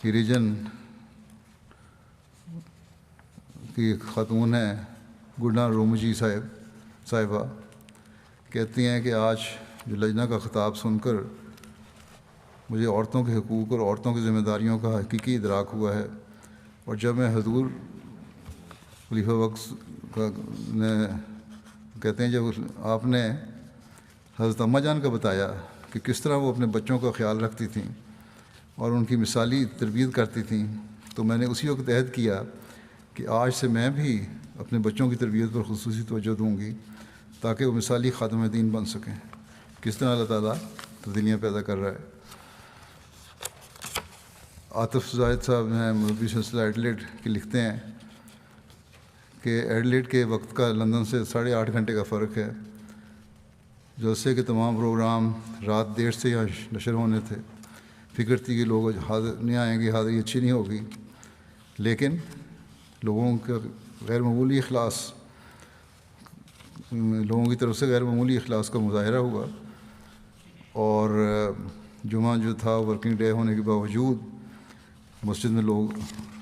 کی ریجن کی ایک خاتون ہیں گڈنا رومجی صاحبہ، کہتی ہیں کہ آج جو لجنہ کا خطاب سن کر مجھے عورتوں کے حقوق اور عورتوں کی ذمہ داریوں کا حقیقی ادراک ہوا ہے، اور جب میں حضور خلیفہ وقت نے کہتے ہیں جب آپ نے حضرت اماں جان کا بتایا کہ کس طرح وہ اپنے بچوں کا خیال رکھتی تھیں اور ان کی مثالی تربیت کرتی تھیں، تو میں نے اسی وقت عہد کیا کہ آج سے میں بھی اپنے بچوں کی تربیت پر خصوصی توجہ دوں گی تاکہ وہ مثالی خادم دین بن سکیں۔ کس طرح اللہ تعالیٰ تبدیلیاں پیدا کر رہا ہے۔ عاطف زاہد صاحب ہیں مربی سلسلہ ایڈلیڈ کے، لکھتے ہیں کہ ایڈلیڈ کے وقت کا لندن سے 8.5 گھنٹے کا فرق ہے۔ جلسے کے تمام پروگرام رات دیر سے یہاں نشر ہونے تھے۔ فکر تھی کہ لوگ حاضر نہیں آئیں گے، حاضری اچھی نہیں ہوگی، لیکن لوگوں کا غیر معمولی اخلاص، لوگوں کی طرف سے غیر معمولی اخلاص کا مظاہرہ ہوا، اور جمعہ جو تھا ورکنگ ڈے ہونے کے باوجود مسجد میں لوگ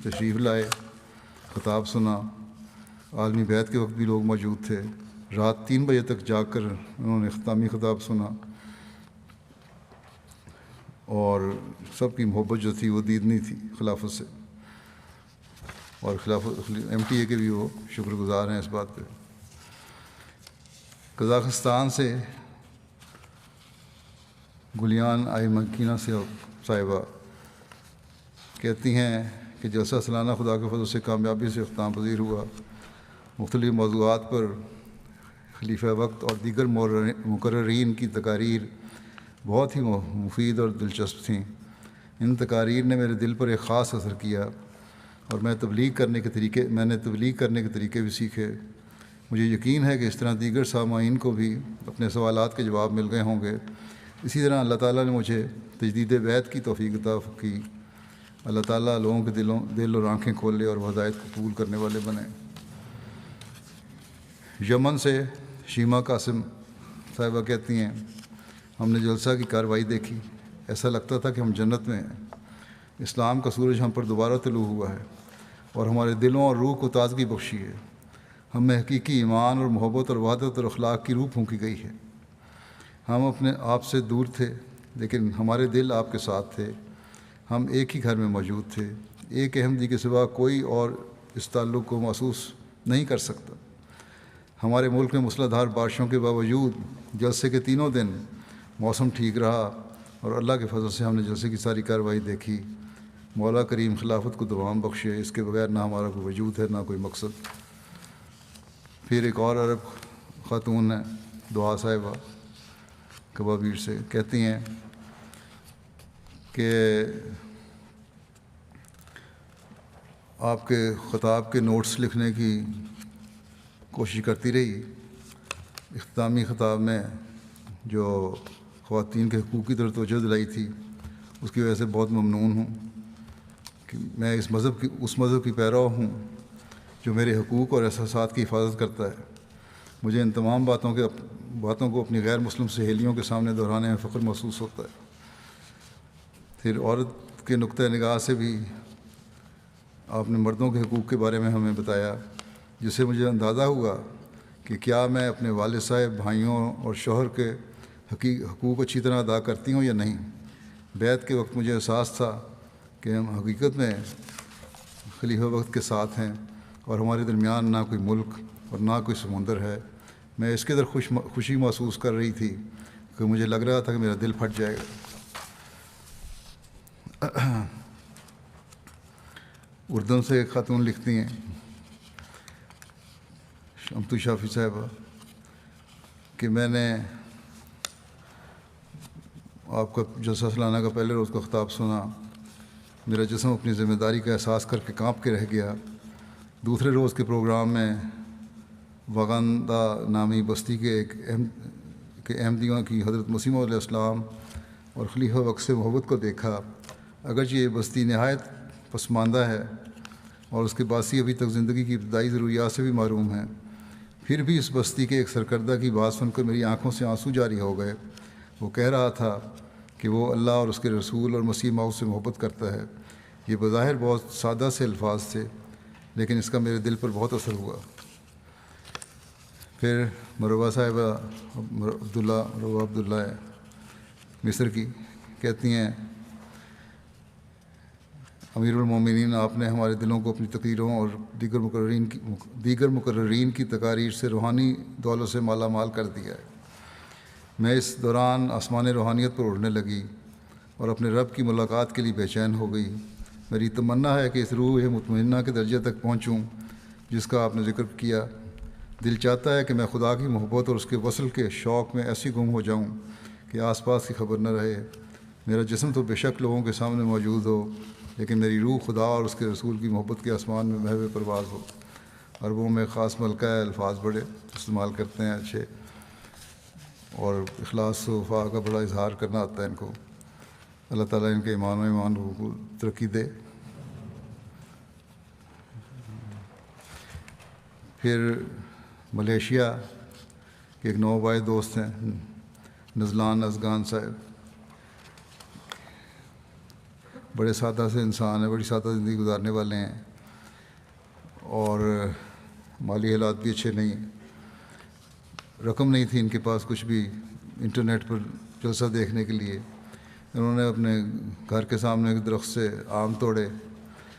تشریف لائے، خطاب سنا۔ عالمی بیعت کے وقت بھی لوگ موجود تھے۔ رات 3 بجے تک جاگ کر انہوں نے اختتامی خطاب سنا، اور سب کی محبت جو تھی وہ دیدنی تھی خلافت سے، اور خلافت MTA کے بھی وہ شکر گزار ہیں اس بات پہ۔ قزاقستان سے گلیان آئی مکینہ صاحبہ کہتی ہیں کہ جلسہ سالانہ خدا کے فضل سے کامیابی سے اختتام پذیر ہوا۔ مختلف موضوعات پر خلیفہ وقت اور دیگر مقررین کی تقاریر بہت ہی مفید اور دلچسپ تھیں۔ ان تقاریر نے میرے دل پر ایک خاص اثر کیا، اور میں نے تبلیغ کرنے کے طریقے بھی سیکھے۔ مجھے یقین ہے کہ اس طرح دیگر سامعین کو بھی اپنے سوالات کے جواب مل گئے ہوں گے۔ اسی طرح اللہ تعالیٰ نے مجھے تجدید بیعت کی توفیق عطا کی۔ اللہ تعالیٰ لوگوں کے دل اور آنکھیں کھولے اور وہ ہدایت کو قبول کرنے والے بنے۔ یمن سے شیما قاسم صاحبہ کہتی ہیں، ہم نے جلسہ کی کارروائی دیکھی، ایسا لگتا تھا کہ ہم جنت میں ہیں۔ اسلام کا سورج ہم پر دوبارہ طلوع ہوا ہے اور ہمارے دلوں اور روح کو تازگی بخشی ہے۔ ہم میں حقیقی ایمان اور محبت اور وحدت اور اخلاق کی روح پھونکی گئی ہے۔ ہم اپنے آپ سے دور تھے، لیکن ہمارے دل آپ کے ساتھ تھے۔ ہم ایک ہی گھر میں موجود تھے۔ ایک احمدی کے سوا کوئی اور اس تعلق کو محسوس نہیں کر سکتا۔ ہمارے ملک میں موسلا دھار بارشوں کے باوجود جلسے کے 3 دن موسم ٹھیک رہا، اور اللہ کے فضل سے ہم نے جلسے کی ساری کارروائی دیکھی۔ مولا کریم خلافت کو دوام بخشے، اس کے بغیر نہ ہمارا کوئی وجود ہے نہ کوئی مقصد۔ پھر ایک اور عرب خاتون ہیں دعا صاحبہ کبابیر سے، کہتی ہیں کہ آپ کے خطاب کے نوٹس لکھنے کی کوشش کرتی رہی. اختتامی خطاب میں جو خواتین کے حقوق کی طرف توجہ دلائی تھی اس کی وجہ سے بہت ممنون ہوں کہ میں اس مذہب کی پیرو ہوں جو میرے حقوق اور احساسات کی حفاظت کرتا ہے. مجھے ان تمام باتوں کو اپنی غیر مسلم سہیلیوں کے سامنے دہرانے میں فخر محسوس ہوتا ہے. پھر عورت کے نقطۂ نگاہ سے بھی آپ نے مردوں کے حقوق کے بارے میں ہمیں بتایا، جس سے مجھے اندازہ ہوا کہ کیا میں اپنے والد صاحب، بھائیوں اور شوہر کے حقوق اچھی طرح ادا کرتی ہوں یا نہیں. بیعت کے وقت مجھے احساس تھا کہ ہم حقیقت میں خلیفہ وقت کے ساتھ ہیں اور ہمارے درمیان نہ کوئی ملک اور نہ کوئی سمندر ہے. میں اس قدر خوشی محسوس کر رہی تھی کہ مجھے لگ رہا تھا کہ میرا دل پھٹ جائے گا. اردن سے ایک خاتون لکھتی ہیں، شمتو شافی صاحبہ، کہ میں نے آپ کا جلسہ سالانہ کا پہلے روز کا خطاب سنا. میرا جسم اپنی ذمہ داری کا احساس کر کے کانپ کے رہ گیا. دوسرے روز کے پروگرام میں واگندہ نامی بستی کے احمدیوں کی حضرت مسیح علیہ السلام اور خلیفہ وقت سے محبت کو دیکھا. اگرچہ یہ بستی نہایت پسماندہ ہے اور اس کے باسی ابھی تک زندگی کی ابتدائی ضروریات سے بھی محروم ہیں، پھر بھی اس بستی کے ایک سرکردہ کی بات سن کر میری آنکھوں سے آنسو جاری ہو گئے. وہ کہہ رہا تھا کہ وہ اللہ اور اس کے رسول اور مسیح موعود سے محبت کرتا ہے. یہ بظاہر بہت سادہ سے الفاظ تھے، لیکن اس کا میرے دل پر بہت اثر ہوا. پھر مروہ صاحبہ مروہ عبداللہ مصر کی کہتی ہیں، امیر المومنین، آپ نے ہمارے دلوں کو اپنی تقریروں اور دیگر مقررین کی تقاریر سے روحانی دولت سے مالا مال کر دیا ہے. میں اس دوران آسمان روحانیت پر اڑنے لگی اور اپنے رب کی ملاقات کے لیے بے چین ہو گئی. میری تمنا ہے کہ اس روح مطمئنہ کے درجے تک پہنچوں جس کا آپ نے ذکر کیا. دل چاہتا ہے کہ میں خدا کی محبت اور اس کے وصل کے شوق میں ایسی گم ہو جاؤں کہ آس پاس کی خبر نہ رہے. میرا جسم تو بے شک لوگوں کے سامنے موجود ہو، لیکن میری روح خدا اور اس کے رسول کی محبت کے آسمان میں محو پرواز ہو. عربوں میں خاص ملکہ الفاظ بڑے استعمال کرتے ہیں اچھے، اور اخلاص و وفا کا بڑا اظہار کرنا آتا ہے ان کو. اللہ تعالیٰ ان کے ایمان کو ترقی دے. پھر ملیشیا کے ایک نوبائے دوست ہیں، نزلان ازگان صاحب. بڑے سادہ سے انسان ہیں، بڑی سادہ زندگی گزارنے والے ہیں، اور مالی حالات بھی اچھے نہیں ہیں. رقم نہیں تھی ان کے پاس کچھ بھی انٹرنیٹ پر جلسہ دیکھنے کے لیے. انہوں نے اپنے گھر کے سامنے ایک درخت سے آم توڑے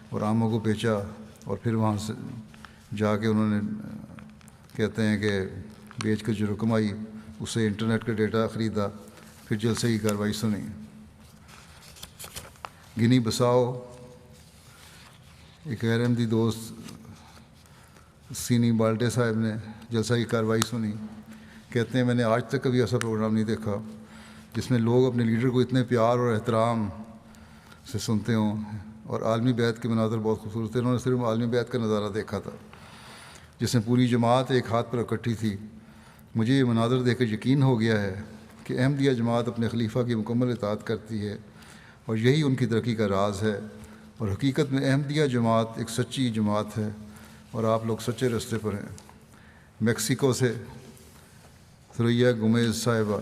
اور آموں کو بیچا، اور پھر وہاں سے جا کے انہوں نے کہتے ہیں کہ بیچ کر جو رقم آئی اس سے انٹرنیٹ کا ڈیٹا خریدا، پھر جلسے کی کارروائی سنی. گنی بساؤ ایک غیر احمدی دوست سینی بالٹے صاحب نے جلسہ کی کارروائی سنی. کہتے ہیں میں نے آج تک کبھی ایسا پروگرام نہیں دیکھا جس میں لوگ اپنے لیڈر کو اتنے پیار اور احترام سے سنتے ہوں. اور عالمی بیعت کے مناظر بہت خوبصورت تھے. انہوں نے صرف عالمی بیعت کا نظارہ دیکھا تھا جس میں پوری جماعت ایک ہاتھ پر اکٹھی تھی. مجھے یہ مناظر دیکھ کر یقین ہو گیا ہے کہ احمدیہ جماعت اپنے خلیفہ کی مکمل اطاعت کرتی ہے، اور یہی ان کی ترقی کا راز ہے. اور حقیقت میں احمدیہ جماعت ایک سچی جماعت ہے اور آپ لوگ سچے راستے پر ہیں. میکسیکو سے ثریا گومیز صاحبہ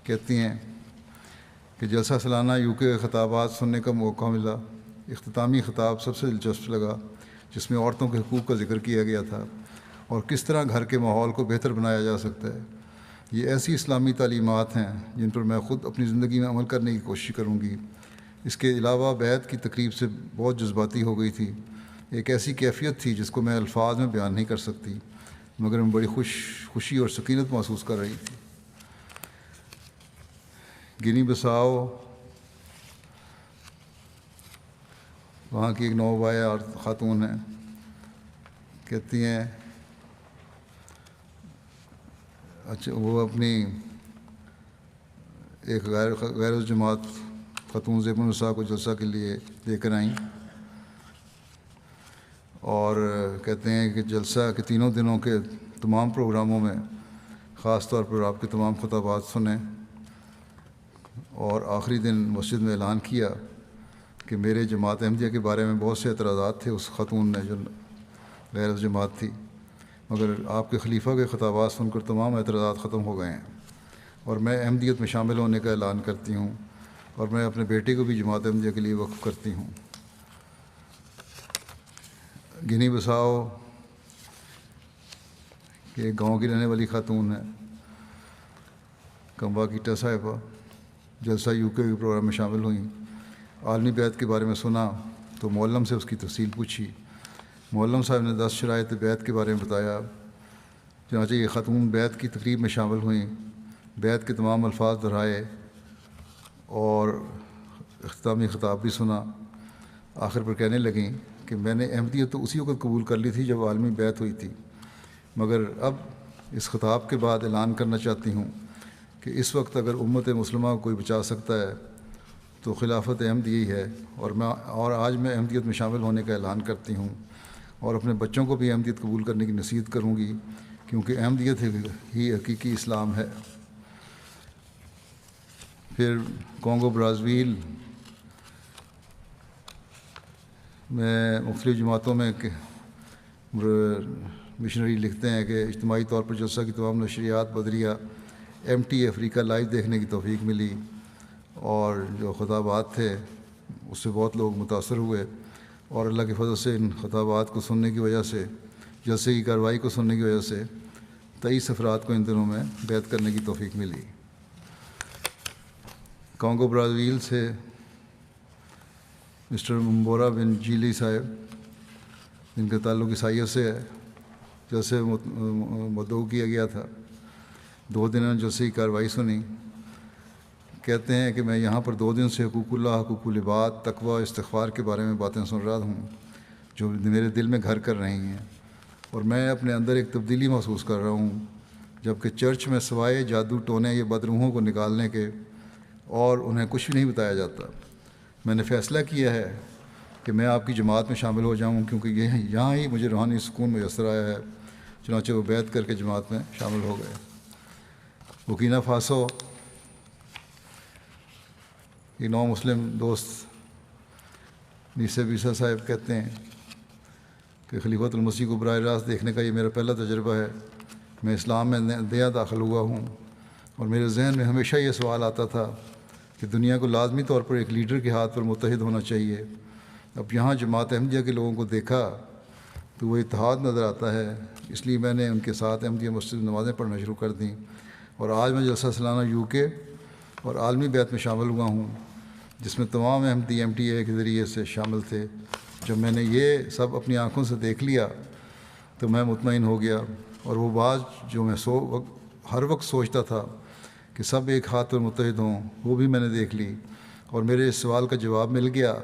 کہتی ہیں کہ جلسہ سالانہ UK کے خطابات سننے کا موقع ملا. اختتامی خطاب سب سے دلچسپ لگا، جس میں عورتوں کے حقوق کا ذکر کیا گیا تھا اور کس طرح گھر کے ماحول کو بہتر بنایا جا سکتا ہے. یہ ایسی اسلامی تعلیمات ہیں جن پر میں خود اپنی زندگی میں عمل کرنے کی کوشش کروں گی. اس کے علاوہ بیعت کی تقریب سے بہت جذباتی ہو گئی تھی. ایک ایسی کیفیت تھی جس کو میں الفاظ میں بیان نہیں کر سکتی، مگر میں بڑی خوشی اور سکینت محسوس کر رہی تھی. گنی بساؤ وہاں کی ایک نوبائے خاتون ہیں، کہتی ہیں اچھا وہ اپنی ایک غیر جماعت خاتون زیب النساء کو جلسہ کے لیے لے کر آئیں، اور کہتے ہیں کہ جلسہ کے تینوں دنوں کے تمام پروگراموں میں خاص طور پر آپ کے تمام خطابات سنیں، اور آخری دن مسجد میں اعلان کیا کہ میرے جماعت احمدیہ کے بارے میں بہت سے اعتراضات تھے اس خاتون نے جو غیر جماعت تھی، مگر آپ کے خلیفہ کے خطابات سن کر تمام اعتراضات ختم ہو گئے ہیں، اور میں احمدیت میں شامل ہونے کا اعلان کرتی ہوں، اور میں اپنے بیٹے کو بھی جماعت احمدیہ کے لیے وقف کرتی ہوں۔ گنی بساؤ کہ ایک گاؤں کی رہنے والی خاتون ہے، کمبا کیٹا صاحبہ، جلسہ یو کے پروگرام میں شامل ہوئیں، عالمی بیعت کے بارے میں سنا تو معلم سے اس کی تفصیل پوچھی۔ معلم صاحب نے 10 شرائط بیعت کے بارے میں بتایا، چنانچہ یہ خاتون بیعت کی تقریب میں شامل ہوئیں، بیعت کے تمام الفاظ دہرائے اور اختتامی خطاب بھی سنا۔ آخر پر کہنے لگیں کہ میں نے احمدیت تو اسی وقت قبول کر لی تھی جب عالمی بیعت ہوئی تھی، مگر اب اس خطاب کے بعد اعلان کرنا چاہتی ہوں کہ اس وقت اگر امت مسلمہ کو کوئی بچا سکتا ہے تو خلافت احمدیہ ہی ہے، اور آج میں احمدیت میں شامل ہونے کا اعلان کرتی ہوں، اور اپنے بچوں کو بھی احمدیت قبول کرنے کی نصیحت کروں گی، کیونکہ احمدیت ہی حقیقی اسلام ہے۔ پھر کانگو برازیل میں مختلف جماعتوں میں مشنری لکھتے ہیں کہ اجتماعی طور پر جلسہ کی تمام نشریات بدریہ MT افریقہ لائیو دیکھنے کی توفیق ملی، اور جو خطابات تھے اس سے بہت لوگ متاثر ہوئے، اور اللہ کے فضل سے ان خطابات کو سننے کی وجہ سے، جلسے کی کارروائی کو سننے کی وجہ سے 23 افراد کو ان دنوں میں بیعت کرنے کی توفیق ملی۔ کانگو برازیل سے مسٹر ممبورا بن جیلی صاحب، جن کا تعلق عیسائیت سے ہے، جلسے مدعو کیا گیا تھا، 2 دن جلسے کی کارروائی سنی۔ کہتے ہیں کہ میں یہاں پر 2 دن سے حقوق اللہ، حقوق العباد، تقوی، استغفار کے بارے میں باتیں سن رہا ہوں جو میرے دل میں گھر کر رہی ہیں، اور میں اپنے اندر ایک تبدیلی محسوس کر رہا ہوں، جبکہ چرچ میں سوائے جادو ٹونے یا بدروحوں کو نکالنے کے اور انہیں کچھ بھی نہیں بتایا جاتا۔ میں نے فیصلہ کیا ہے کہ میں آپ کی جماعت میں شامل ہو جاؤں، کیونکہ یہاں ہی مجھے روحانی سکون میسر آیا ہے۔ چنانچہ وہ بیعت کر کے جماعت میں شامل ہو گئے۔ بورکینا فاسو یہ نو مسلم دوست نیسا بیسا صاحب کہتے ہیں کہ خلیفۃ المسیح کو براہ راست دیکھنے کا یہ میرا پہلا تجربہ ہے۔ میں اسلام میں نیا داخل ہوا ہوں، اور میرے ذہن میں ہمیشہ یہ سوال آتا تھا کہ دنیا کو لازمی طور پر ایک لیڈر کے ہاتھ پر متحد ہونا چاہیے۔ اب یہاں جماعت احمدیہ کے لوگوں کو دیکھا تو وہ اتحاد نظر آتا ہے، اس لیے میں نے ان کے ساتھ احمدیہ مسجد نمازیں پڑھنا شروع کر دیں، اور آج میں جلسہ سالانہ UK اور عالمی بیعت میں شامل ہوا ہوں، جس میں تمام احمدی MTA کے ذریعے سے شامل تھے۔ جب میں نے یہ سب اپنی آنکھوں سے دیکھ لیا تو میں مطمئن ہو گیا، اور وہ بات جو میں ہر وقت سوچتا تھا کہ سب ایک ہاتھ پر متحد ہوں، وہ بھی میں نے دیکھ لی، اور میرے اس سوال کا جواب مل گیا۔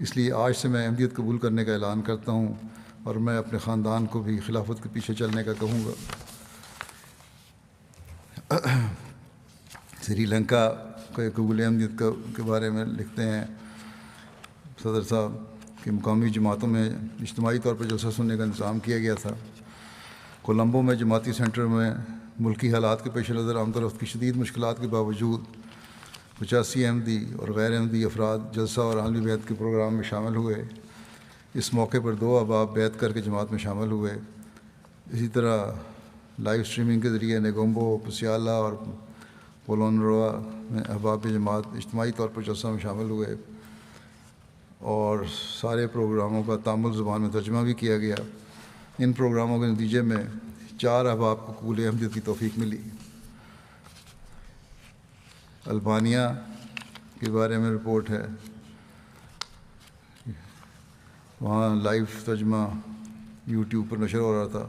اس لیے آج سے میں احمدیت قبول کرنے کا اعلان کرتا ہوں، اور میں اپنے خاندان کو بھی خلافت کے پیچھے چلنے کا کہوں گا۔ سری لنکا کے قبول احمدیت کے بارے میں لکھتے ہیں صدر صاحب کہ مقامی جماعتوں میں اجتماعی طور پر جلسہ سننے کا انتظام کیا گیا تھا۔ کولمبو میں جماعتی سینٹر میں ملکی حالات کے پیش نظر آمد و رفت کی شدید مشکلات کے باوجود 85 احمدی اور غیر احمدی افراد جلسہ اور عالمی بیعت کے پروگرام میں شامل ہوئے۔ اس موقع پر 2 احباب بیعت کر کے جماعت میں شامل ہوئے۔ اسی طرح لائیو اسٹریمنگ کے ذریعے نیگومبو، پسیالا اور پولونروا میں احباب جماعت اجتماعی طور پر جلسہ میں شامل ہوئے، اور سارے پروگراموں کا تامل زبان میں ترجمہ بھی کیا گیا۔ ان پروگراموں کے نتیجے میں 4 احباب کو قبول احمدیت کی توفیق ملی۔ البانیہ کے بارے میں رپورٹ ہے، وہاں لائیو ترجمہ YouTube پر نشر ہو رہا تھا،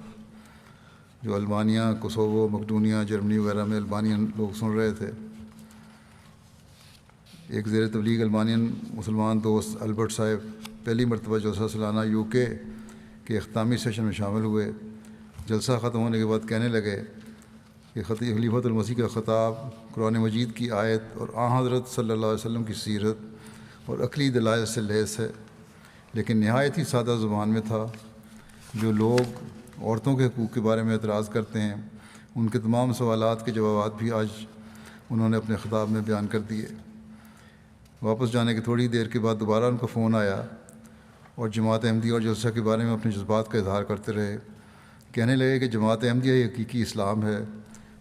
جو البانیہ، کوسوو، مقدونیہ، جرمنی وغیرہ میں البانین لوگ سن رہے تھے۔ ایک زیر تبلیغ البانین مسلمان دوست البرٹ صاحب پہلی مرتبہ جلسہ سالانہ UK کے اختتامی سیشن میں شامل ہوئے۔ جلسہ ختم ہونے کے بعد کہنے لگے کہ خلیفۃ المسیح کا خطاب قرآن مجید کی آیت اور حضرت صلی اللہ علیہ وسلم کی سیرت اور عقلی دلائل سے لیس ہے، لیکن نہایت ہی سادہ زبان میں تھا، جو لوگ عورتوں کے حقوق کے بارے میں اعتراض کرتے ہیں ان کے تمام سوالات کے جوابات بھی آج انہوں نے اپنے خطاب میں بیان کر دیے۔ واپس جانے کی تھوڑی دیر کے بعد دوبارہ ان کا فون آیا اور جماعت احمدیہ اور جلسہ کے بارے میں اپنے جذبات کا اظہار کرتے رہے۔ کہنے لگے کہ جماعت احمدیہ ہی حقیقی اسلام ہے۔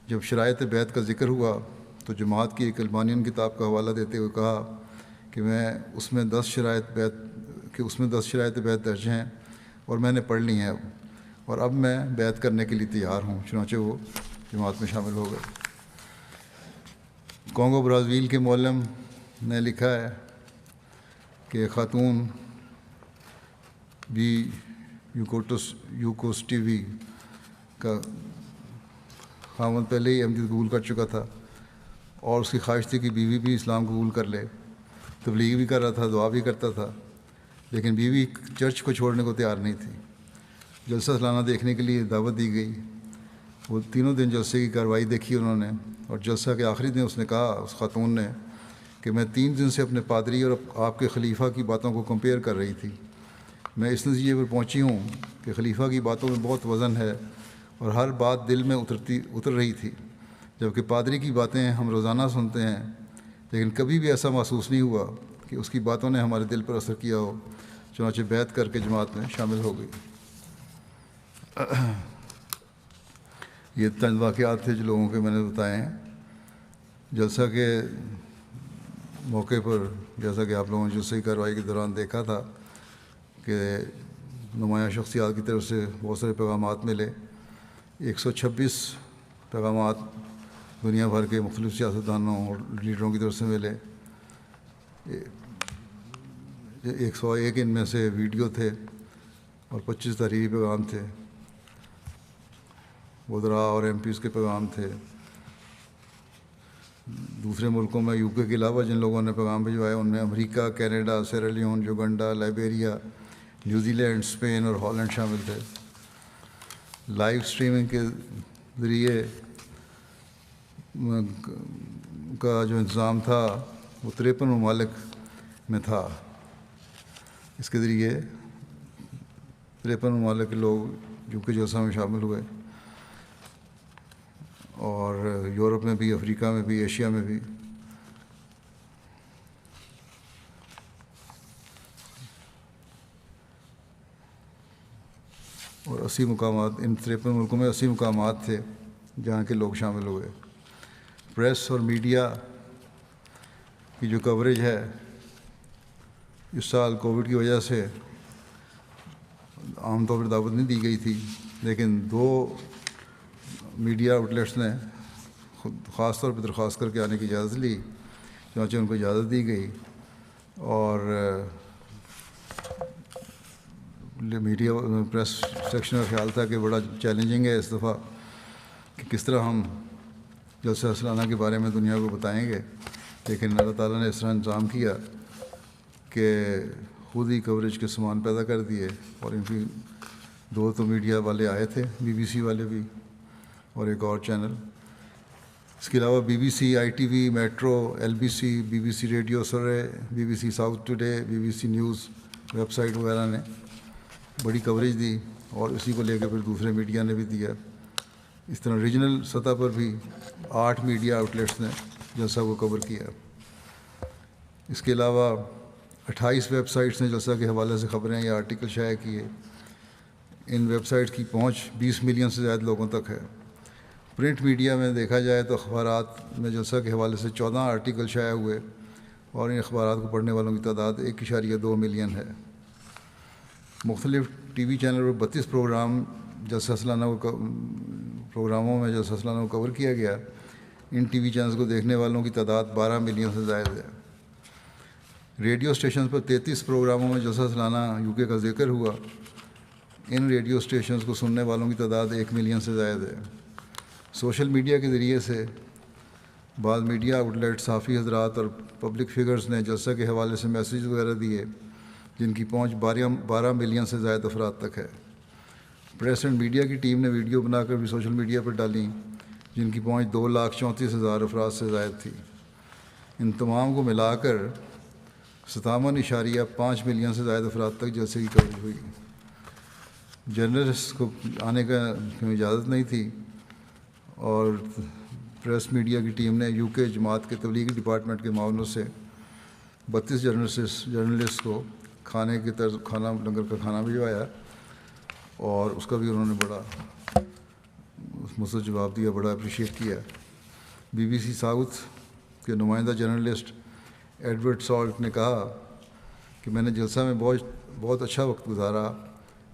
جب شرائط بیعت کا ذکر ہوا تو جماعت کی ایک البانین کتاب کا حوالہ دیتے ہوئے کہا کہ اس میں 10 شرائط بیعت درج ہیں اور میں نے پڑھ لی ہیں اور اب میں بیعت کرنے کے لیے تیار ہوں۔ چنانچہ وہ جماعت میں شامل ہو گئے۔ کانگو برازیل کے معلم نے لکھا ہے کہ خاتون بھی یوکوس ٹی وی کا خاوند پہلے ہی احمدیت قبول کر چکا تھا اور اس کی خواہش تھی کہ بیوی بھی اسلام قبول کر لے۔ تبلیغ بھی کر رہا تھا، دعا بھی کرتا تھا، لیکن بیوی چرچ کو چھوڑنے کو تیار نہیں تھی۔ جلسہ سالانہ دیکھنے کے لیے دعوت دی گئی۔ وہ تینوں دن جلسے کی کارروائی دیکھی انہوں نے، اور جلسہ کے آخری دن اس نے کہا، اس خاتون نے، کہ میں 3 دن سے اپنے پادری اور آپ کے خلیفہ کی باتوں کو کمپیئر کر رہی تھی۔ میں اس نتیجے پر پہنچی ہوں کہ خلیفہ کی باتوں میں بہت وزن ہے اور ہر بات دل میں اتر رہی تھی، جبکہ پادری کی باتیں ہم روزانہ سنتے ہیں، لیکن کبھی بھی ایسا محسوس نہیں ہوا کہ اس کی باتوں نے ہمارے دل پر اثر کیا ہو۔ چنانچہ بیعت کر کے جماعت میں شامل ہو گئی۔ یہ چند واقعات تھے جو لوگوں کے میں نے بتائے ہیں۔ جلسہ کے موقع پر جیسا کہ آپ لوگوں نے جلسے کی کارروائی کے دوران دیکھا تھا کہ نمایاں شخصیات کی طرف سے بہت سارے پیغامات ملے۔ 126 پیغامات دنیا بھر کے مختلف سیاستدانوں اور لیڈروں کی طرف سے ملے۔ 101 ان میں سے ویڈیو تھے اور 25 تحریری پیغام تھے۔ وزراء اور ایم پیز کے پیغام تھے۔ دوسرے ملکوں میں UK کے علاوہ جن لوگوں نے پیغام بھجوائے ان میں امریکہ، Canada, Sierra Leone, Uganda, Liberia, New Zealand, Spain اور ہالینڈ شامل تھے۔ لائیو اسٹریمنگ کے ذریعے کا جو انتظام تھا وہ 53 ممالک میں تھا۔ اس کے ذریعے 53 ممالک کے لوگ UK جلسہ میں شامل ہوئے، اور یورپ میں بھی، افریقہ میں بھی، ایشیا میں بھی۔ اور 80 مقامات، ان 53 ملکوں میں 80 مقامات تھے جہاں کے لوگ شامل ہوئے۔ پریس اور میڈیا کی جو کوریج ہے، اس سال کووڈ کی وجہ سے عام طور پر دعوت نہیں دی گئی تھی، لیکن 2 میڈیا آؤٹلیٹس نے خاص طور پہ درخواست کر کے آنے کی اجازت لی۔ چنانچہ ان کو اجازت دی گئی، اور میڈیا پریس سیکشن کا خیال تھا کہ بڑا چیلنجنگ ہے اس دفعہ کہ کس طرح ہم جلسہ سالانہ کے بارے میں دنیا کو بتائیں گے، لیکن اللہ تعالیٰ نے اس طرح انتظام کیا کہ خود ہی کوریج کے سامان پیدا کر دیے۔ اور ان کی 2 تو میڈیا والے آئے تھے، BBC والے بھی اور ایک اور چینل۔ اس کے علاوہ BBC، ITV، Metro, LBC، BBC radio Surrey, BBC South Today, BBC news website وغیرہ نے بڑی کوریج دی، اور اسی کو لے کے پھر دوسرے میڈیا نے بھی دیا۔ اس طرح ریجنل سطح پر بھی 8 میڈیا آؤٹلیٹس نے جلسہ کو کور کیا۔ اس کے علاوہ 28 ویب سائٹس نے جلسہ کے حوالے سے خبریں یا آرٹیکل شائع کیے۔ ان ویب سائٹس کی پہنچ 20 ملین سے زائد لوگوں تک ہے۔ پرنٹ میڈیا میں دیکھا جائے تو اخبارات میں جلسہ کے حوالے سے 14 آرٹیکل شائع ہوئے، اور ان اخبارات کو پڑھنے والوں کی تعداد 1.2 ملین ہے۔ مختلف ٹی وی چینل پر 32 جلسہ سالانہ پروگراموں میں جلسہ سالانہ کو کور کیا گیا۔ ان ٹی وی چینلز کو دیکھنے والوں کی تعداد 12 ملین سے زائد ہے۔ ریڈیو اسٹیشنز پر 33 پروگراموں میں جلسہ سالانہ UK کا ذکر ہوا۔ ان ریڈیو اسٹیشنز کو سننے والوں کی تعداد 1 ملین سے زائد ہے۔ سوشل میڈیا کے ذریعے سے بعض میڈیا آؤٹلیٹ، صحافی حضرات اور پبلک فگرز نے جلسہ کے حوالے سے میسیج وغیرہ دیے، جن کی پہنچ 12 ملین سے زائد افراد تک ہے۔ پریس اینڈ میڈیا کی ٹیم نے ویڈیو بنا کر بھی سوشل میڈیا پر ڈالیں، جن کی پہنچ 2,34,000 افراد سے زائد تھی۔ ان تمام کو ملا کر 57.5 ملین سے زائد افراد تک جلسے کی کوریج ہوئی۔ جرنلسٹ کو آنے کا اجازت نہیں تھی، اور پریس میڈیا کی ٹیم نے یو کے جماعت کے تبلیغی ڈپارٹمنٹ کے معاونوں سے 32 جرنلسٹ کو کھانا لنگر کا کھانا بھجوایا، اور اس کا بھی انہوں نے بڑا مثبت جواب دیا، بڑا اپریشیٹ کیا۔ بی بی سی ساؤتھ کے نمائندہ جرنلسٹ ایڈورڈ سالٹ نے کہا کہ میں نے جلسہ میں بہت اچھا وقت گزارا،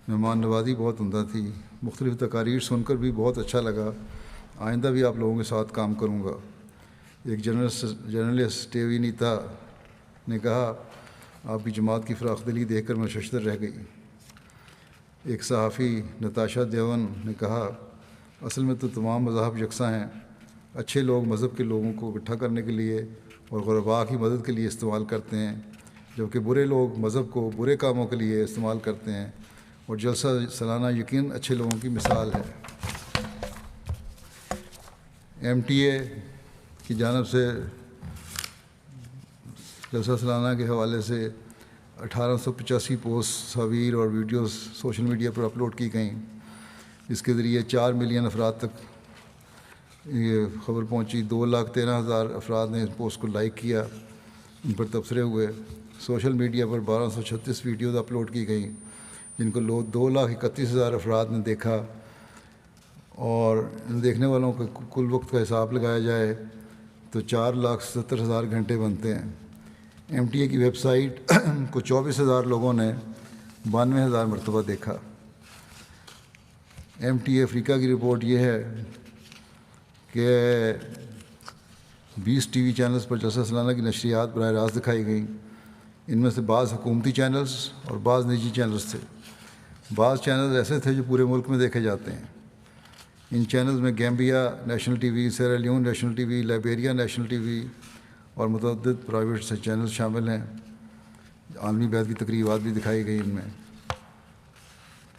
مہمان نوازی بہت عمدہ تھی، مختلف تقاریر سن کر بھی بہت اچھا لگا، آئندہ بھی آپ لوگوں کے ساتھ کام کروں گا۔ ایک جرنلسٹ ٹیوی نیتا نے کہا آپ کی جماعت کی فراخ دلی دیکھ کر میں ششدر رہ گئی۔ ایک صحافی نتاشا دیون نے کہا اصل میں تو تمام مذاہب یکساں ہیں، اچھے لوگ مذہب کے لوگوں کو اکٹھا کرنے کے لیے اور غرباء کی مدد کے لیے استعمال کرتے ہیں، جبکہ برے لوگ مذہب کو برے کاموں کے لیے استعمال کرتے ہیں، اور جلسہ سالانہ یقیناً اچھے لوگوں کی مثال ہے۔ ایم ٹی اے کی جانب سے جلسہ سالانہ کے حوالے سے 1885 پوسٹ، تصاویر اور ویڈیوز سوشل میڈیا پر اپلوڈ کی گئیں، جس کے ذریعے 4 ملین افراد تک یہ خبر پہنچی۔ 2,13,000 افراد نے اس پوسٹ کو لائک کیا، ان پر تبصرے ہوئے۔ سوشل میڈیا پر 1236 ویڈیوز اپلوڈ کی گئیں، جن کو 2,31,000 افراد نے دیکھا، اور ان دیکھنے والوں کے کل وقت کا حساب لگایا جائے تو 4,70,000 گھنٹے بنتے ہیں۔ ایم ٹی اے کی ویب سائٹ کو 24,000 لوگوں نے 92,000 مرتبہ دیکھا۔ ایم ٹی اے افریقہ کی رپورٹ یہ ہے کہ 20 ٹی وی چینلز پر جلسہ سالانہ کی نشریات براہ راست دکھائی گئیں۔ ان میں سے بعض حکومتی چینلز اور بعض نجی چینلز تھے۔ بعض چینلز ایسے تھے جو پورے ملک میں دیکھے جاتے ہیں۔ ان چینلز میں Gambia national TV, Sierra Leone national TV, Liberia national TV اور متعدد پرائیویٹ چینلز شامل ہیں۔ عالمی بیت کی تقریبات بھی دکھائی گئی ان میں۔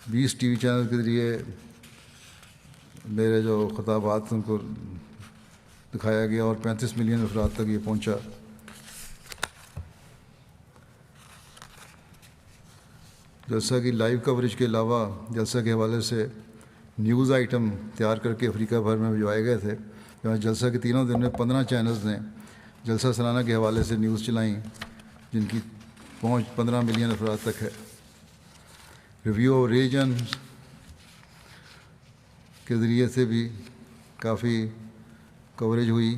20 ٹی وی چینل کے ذریعے میرے جو خطابات ان کو دکھایا گیا، اور 35 ملین افراد تک یہ پہنچا۔ جلسہ کی لائیو کوریج کے علاوہ جلسہ کے حوالے سے نیوز آئٹم تیار کر کے افریقہ بھر میں بھجوائے گئے تھے، جہاں جلسہ کے تینوں دن میں 15 چینلز نے جلسہ سالانہ کے حوالے سے نیوز چلائیں، جن کی پہنچ 15 ملین افراد تک ہے۔ ریویو ریجن کے ذریعے سے بھی کافی کوریج ہوئی،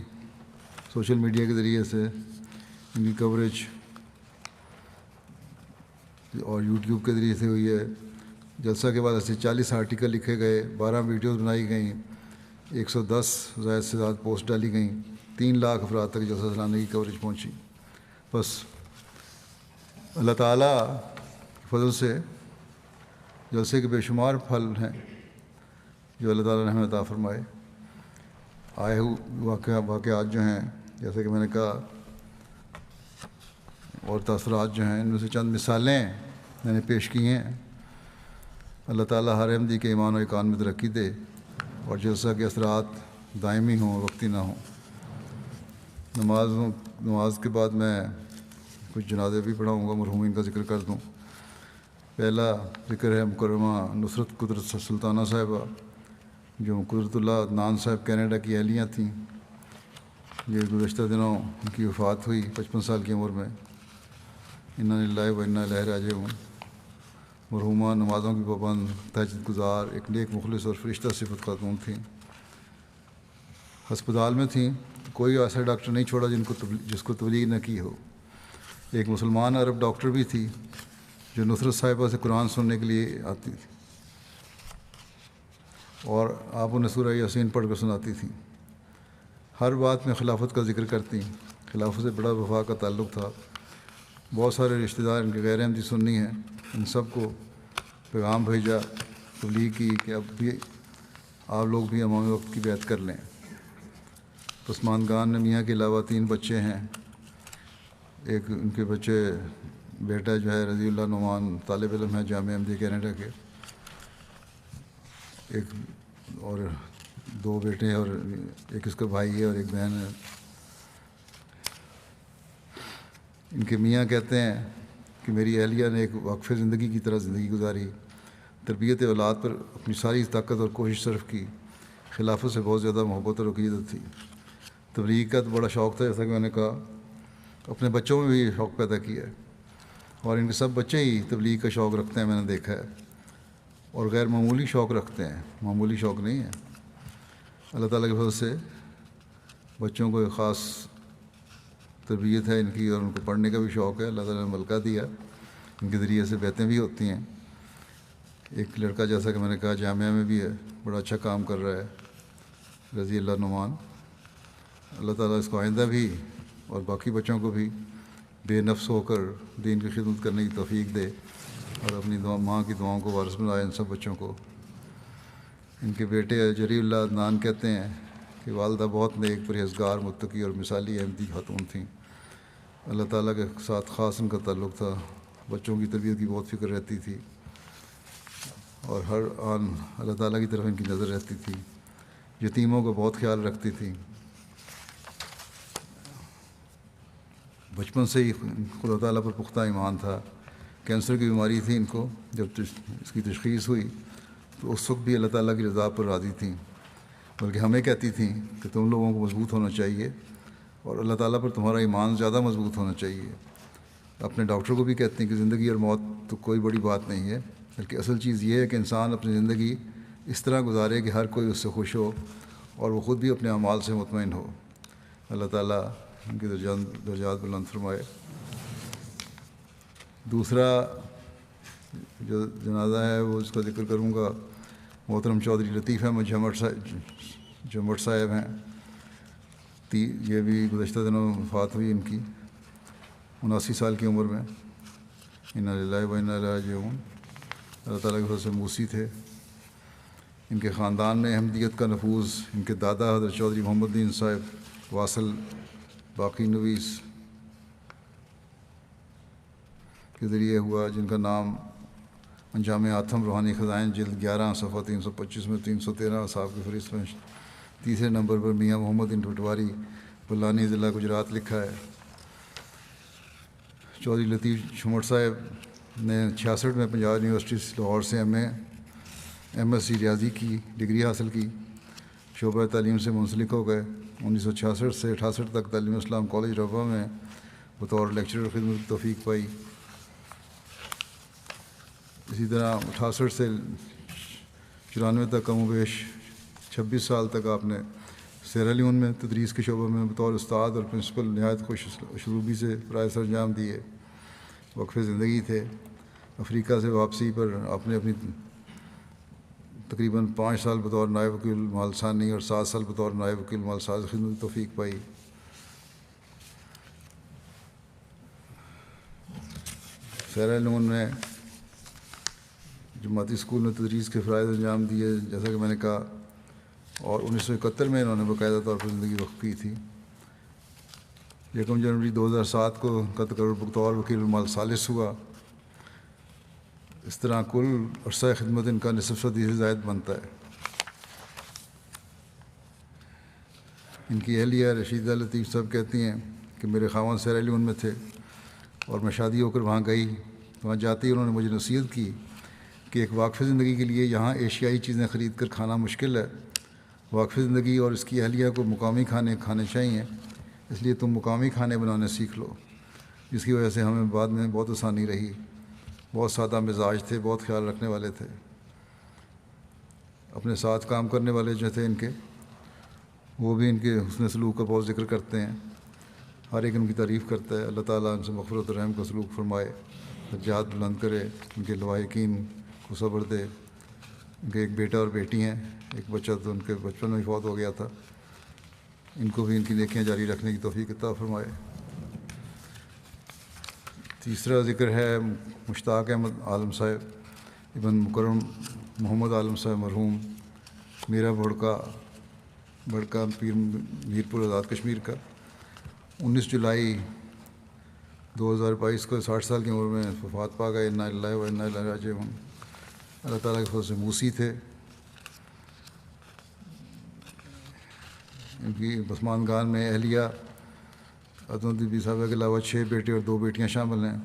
سوشل میڈیا کے ذریعے سے ان کی کوریج، اور یوٹیوب کے ذریعے سے ہوئی ہے۔ جلسہ کے بعد سے 40 آرٹیکل لکھے گئے، 12 ویڈیوز بنائی گئیں، 110 زائد سے زیادہ پوسٹ ڈالی گئیں، 3 لاکھ افراد تک جلسہ سالانہ کی کوریج پہنچی۔ بس اللہ تعالیٰ کے فضل سے جلسے کے بے شمار پھل ہیں جو اللہ تعالیٰ نے ہمیں عطا فرمائے۔ آئے ہوئے واقعات جو ہیں، جیسے کہ میں نے کہا، اور تاثرات جو ہیں، ان میں سے چند مثالیں میں نے پیش کی ہیں۔ اللہ تعالیٰ ہر احمدی کے ایمان و ایقان میں ترقی دے، اور جلسہ کے اثرات دائمی ہوں، وقتی نہ ہوں۔ نماز کے بعد میں کچھ جنازے بھی پڑھاؤں گا، مرحومین کا ذکر کر دوں۔ پہلا ذکر ہے مکرمہ نصرت قدرت سلطانہ صاحبہ، جو قدرت اللہ عدنان صاحب کینیڈا کی اہلیہ تھیں۔ یہ گزشتہ دنوں ان کی وفات ہوئی 55 سال کی عمر میں۔ انا للہ و انا الیہ راجعون۔ مرحومہ نمازوں کی پابند، تہجد گزار، ایک نیک مخلص اور فرشتہ صفت خاتون تھیں۔ ہسپتال میں تھیں تو کوئی ایسا ڈاکٹر نہیں چھوڑا جس کو تبلیغ نہ کی ہو۔ ایک مسلمان عرب ڈاکٹر بھی تھی جو نصرت صاحبہ سے قرآن سننے کے لیے آتی تھی، اور آپ انہیں سورہ یاسین پڑھ کر سناتی تھیں۔ ہر بات میں خلافت کا ذکر کرتی، خلافت سے بڑا وفا کا تعلق تھا۔ بہت سارے رشتہ دار ان کے غیر احمدی سنی ہیں، ان سب کو پیغام بھیجا، تبلیغ کی کہ اب بھی آپ لوگ بھی امام وقت کی بیعت کر لیں۔ پسماندگان میاں کے علاوہ 3 بچے ہیں۔ ایک ان کے بچے بیٹا جو ہے رضی اللہ نعمان طالب علم ہے جامعہ احمدیہ کینیڈا کے، ایک اور 2 بیٹے ہیں، اور ایک اس کا بھائی ہے اور ایک بہن ہے۔ ان کے میاں کہتے ہیں کہ میری اہلیہ نے ایک وقف زندگی کی طرح زندگی گزاری، تربیت اولاد پر اپنی ساری طاقت اور کوشش صرف کی. خلافت سے بہت زیادہ محبت اور عقیدت تھی. تبلیغ کا تو بڑا شوق تھا، جیسا کہ میں نے کہا. اپنے بچوں میں بھی یہ شوق پیدا کیا ہے، اور ان کے سب بچے ہی تبلیغ کا شوق رکھتے ہیں، میں نے دیکھا ہے. اور غیر معمولی شوق رکھتے ہیں، معمولی شوق نہیں ہے. اللہ تعالیٰ کی فضل سے بچوں کو ایک خاص تربیت ہے ان کی، اور ان کو پڑھنے کا بھی شوق ہے. اللہ تعالیٰ نے ملکہ دیا، ان کے ذریعے سے بیتیں بھی ہوتی ہیں. ایک لڑکا جیسا کہ میں نے کہا جامعہ میں بھی ہے، بڑا اچھا کام کر رہا ہے، رضی اللہ نعمان. اللہ تعالیٰ اس کو آئندہ بھی اور باقی بچوں کو بھی بے نفس ہو کر دین کی خدمت کرنے کی توفیق دے، اور اپنی ماں کی دعاؤں کو وارث بنائے ان سب بچوں کو. ان کے بیٹے جری اللہ عدنان کہتے ہیں کہ والدہ بہت نیک، پرہیزگار، متقی اور مثالی احمدی خاتون تھیں. اللہ تعالیٰ کے ساتھ خاص ان کا تعلق تھا. بچوں کی تربیت کی بہت فکر رہتی تھی، اور ہر آن اللہ تعالیٰ کی طرف ان کی نظر رہتی تھی. یتیموں کا بہت خیال رکھتی تھی. بچپن سے ہی خدا تعالیٰ پر پختہ ایمان تھا. کینسر کی بیماری تھی ان کو. جب اس کی تشخیص ہوئی تو اس وقت بھی اللہ تعالیٰ کی رضا پر راضی تھیں، بلکہ ہمیں کہتی تھیں کہ تم لوگوں کو مضبوط ہونا چاہیے، اور اللہ تعالیٰ پر تمہارا ایمان زیادہ مضبوط ہونا چاہیے. اپنے ڈاکٹر کو بھی کہتے ہیں کہ زندگی اور موت تو کوئی بڑی بات نہیں ہے، بلکہ اصل چیز یہ ہے کہ انسان اپنی زندگی اس طرح گزارے کہ ہر کوئی اس سے خوش ہو، اور وہ خود بھی اپنے اعمال سے مطمئن ہو. اللہ تعالیٰ ان کے درجات بلند فرمائے. دوسرا جو جنازہ ہے وہ اس کا ذکر کروں گا، محترم چودھری لطیف احمد جھمٹ صاحب ہیں. یہ بھی گزشتہ دنوں وفات ہوئی ان کی 79 سال کی عمر میں. انا للہ و انا الیہ راجعون. اللہ تعالیٰ کے فضل سے موسی تھے. ان کے خاندان میں احمدیت کا نفوذ ان کے دادا حضرت چودھری محمد دین صاحب واصل باقی نویس کے ذریعے ہوا، جن کا نام انجام آتم روحانی خزائن جلد 11 صفحہ 325 میں 313 صاحب کی فہرست میں تیسرے نمبر پر میاں محمد ان پٹواری بلانی ضلع گجرات لکھا ہے. چودھری لطیف جھمٹ صاحب نے 66 میں پنجاب یونیورسٹی لاہور سے ایم ایس سی ریاضی کی ڈگری حاصل کی. شعبہ تعلیم سے منسلک ہو گئے. 1966 سے 68 تک تعلیم اسلام کالج ربوہ میں بطور لیکچرر خدمت کی توفیق پائی. اسی طرح 68 سے 94 تک کم و بیش 26 سال تک آپ نے سیرا لیون میں تدریس کے شعبے میں بطور استاد اور پرنسپل نہایت خوش اسلوبی سے فرائض سر انجام دیے. وقف زندگی تھے. افریقہ سے واپسی پر آپ نے اپنی تقریباً 5 سال بطور نائب وکیل مال ثانی اور 7 سال بطور نائب وکیل مال ساز خدمت کی توفیق پائی. سیرا لیون میں جماعتی اسکول میں تدریس کے فرائض انجام دیے، جیسا کہ میں نے کہا. اور 1971 میں انہوں نے باقاعدہ طور پر زندگی وقف کی تھی. 1 جنوری 2007 کو ان کا تقرر بطور وکیل المال ثالث ہوا. اس طرح کل عرصہ خدمت ان کا نصف صدی سے زائد بنتا ہے. ان کی اہلیہ رشیدہ لطیف صاحب کہتی ہیں کہ میرے خاوند سیرا لیون میں تھے، اور میں شادی ہو کر وہاں گئی. وہاں جاتے ہی انہوں نے مجھے نصیحت کی کہ ایک واقف زندگی کے لیے یہاں ایشیائی چیزیں خرید کر کھانا مشکل ہے. واقف زندگی اور اس کی اہلیہ کو مقامی کھانے کھانے چاہیے، اس لیے تم مقامی کھانے بنانے سیکھ لو. جس کی وجہ سے ہمیں بعد میں بہت آسانی رہی. بہت سادہ مزاج تھے، بہت خیال رکھنے والے تھے. اپنے ساتھ کام کرنے والے جو تھے ان کے، وہ بھی ان کے حسن سلوک کا بہت ذکر کرتے ہیں. ہر ایک ان کی تعریف کرتا ہے. اللہ تعالیٰ ان سے مغفرت و رحم کا سلوک فرمائے، درجات بلند کرے، ان کے لواحقین کو صبر دے. ان کے ایک بیٹا اور بیٹی ہیں. ایک بچہ تو ان کے بچپن میں ہی فوت ہو گیا تھا. ان کو بھی ان کی نیکیاں جاری رکھنے کی توفیق عطا فرمائے. تیسرا ذکر ہے مشتاق احمد عالم صاحب ابن مکرم محمد عالم صاحب مرحوم، میرا بڑکا پیر میرپور آزاد کشمیر کا. 19 جولائی 2022 کو 60 سال کی عمر میں وفات پا گئے. انا للہ و انا الیہ راجعون. اللہ تعالیٰ کے فضل سے موسی تھے. ان کی بسمانگان میں اہلیہ عدنان بی صاحبہ کے علاوہ 6 بیٹے اور 2 بیٹیاں شامل ہیں.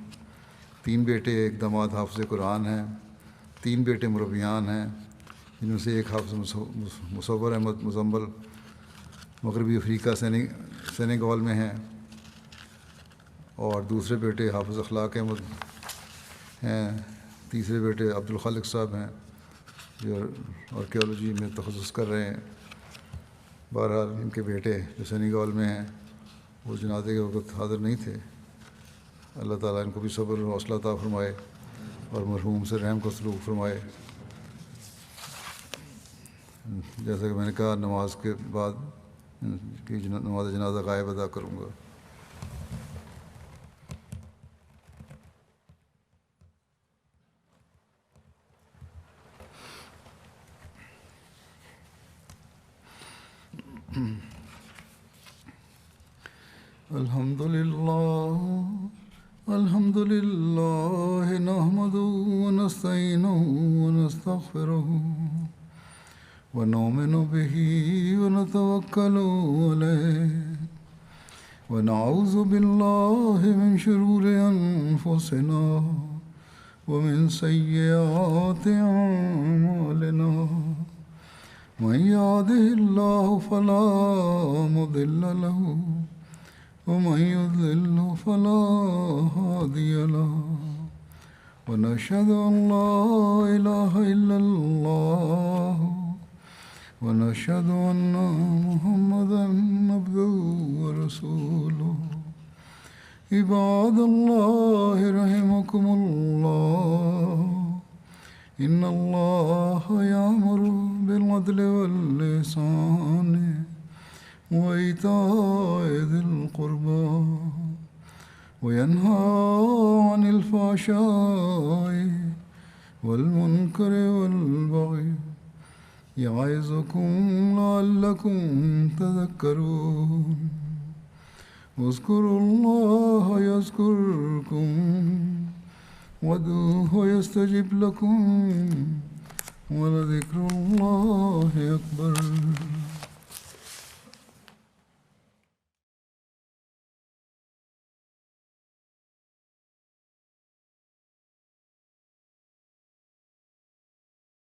3 بیٹے، ایک داماد حافظ قرآن ہیں. 3 بیٹے مربیان ہیں، جن سے ایک حافظ مصور احمد مزمل مغربی افریقہ سینیگال میں ہیں، اور دوسرے بیٹے حافظ اخلاق احمد ہیں، تیسرے بیٹے عبدالخالق صاحب ہیں جو آرکیالوجی میں تخصص کر رہے ہیں۔ بہرحال ان کے بیٹے جو سینیگال میں ہیں وہ جنازے کے وقت حاضر نہیں تھے۔ اللہ تعالیٰ ان کو بھی صبر و حوصلہ عطا فرمائے اور مرحوم سے رحم کا سلوک فرمائے۔ جیسا کہ میں نے کہا، نماز کے بعد کی نماز جنازہ غائب ادا کروں گا۔ الحمد للہ نحمده ونستعینه ونستغفره ونؤمن به ونتوکل علیہ ونعوذ باللہ من شرور انفسنا ومن سیئات اعمالنا من يهده الله فلا مضل له ومن يضلل فلا هادي له ونشهد أن لا إله إلا الله ونشهد أن محمدا عبده ورسوله عباد الله رحمكم الله إن الله يأمر بالعدل والإحسان وإيتاء ذي القربى وينهى عن الفحشاء والمنكر والبغي يعظكم لعلكم تذكرون اذكروا الله يذكركم وادعوه يستجب لكم ولذكر الله أكبر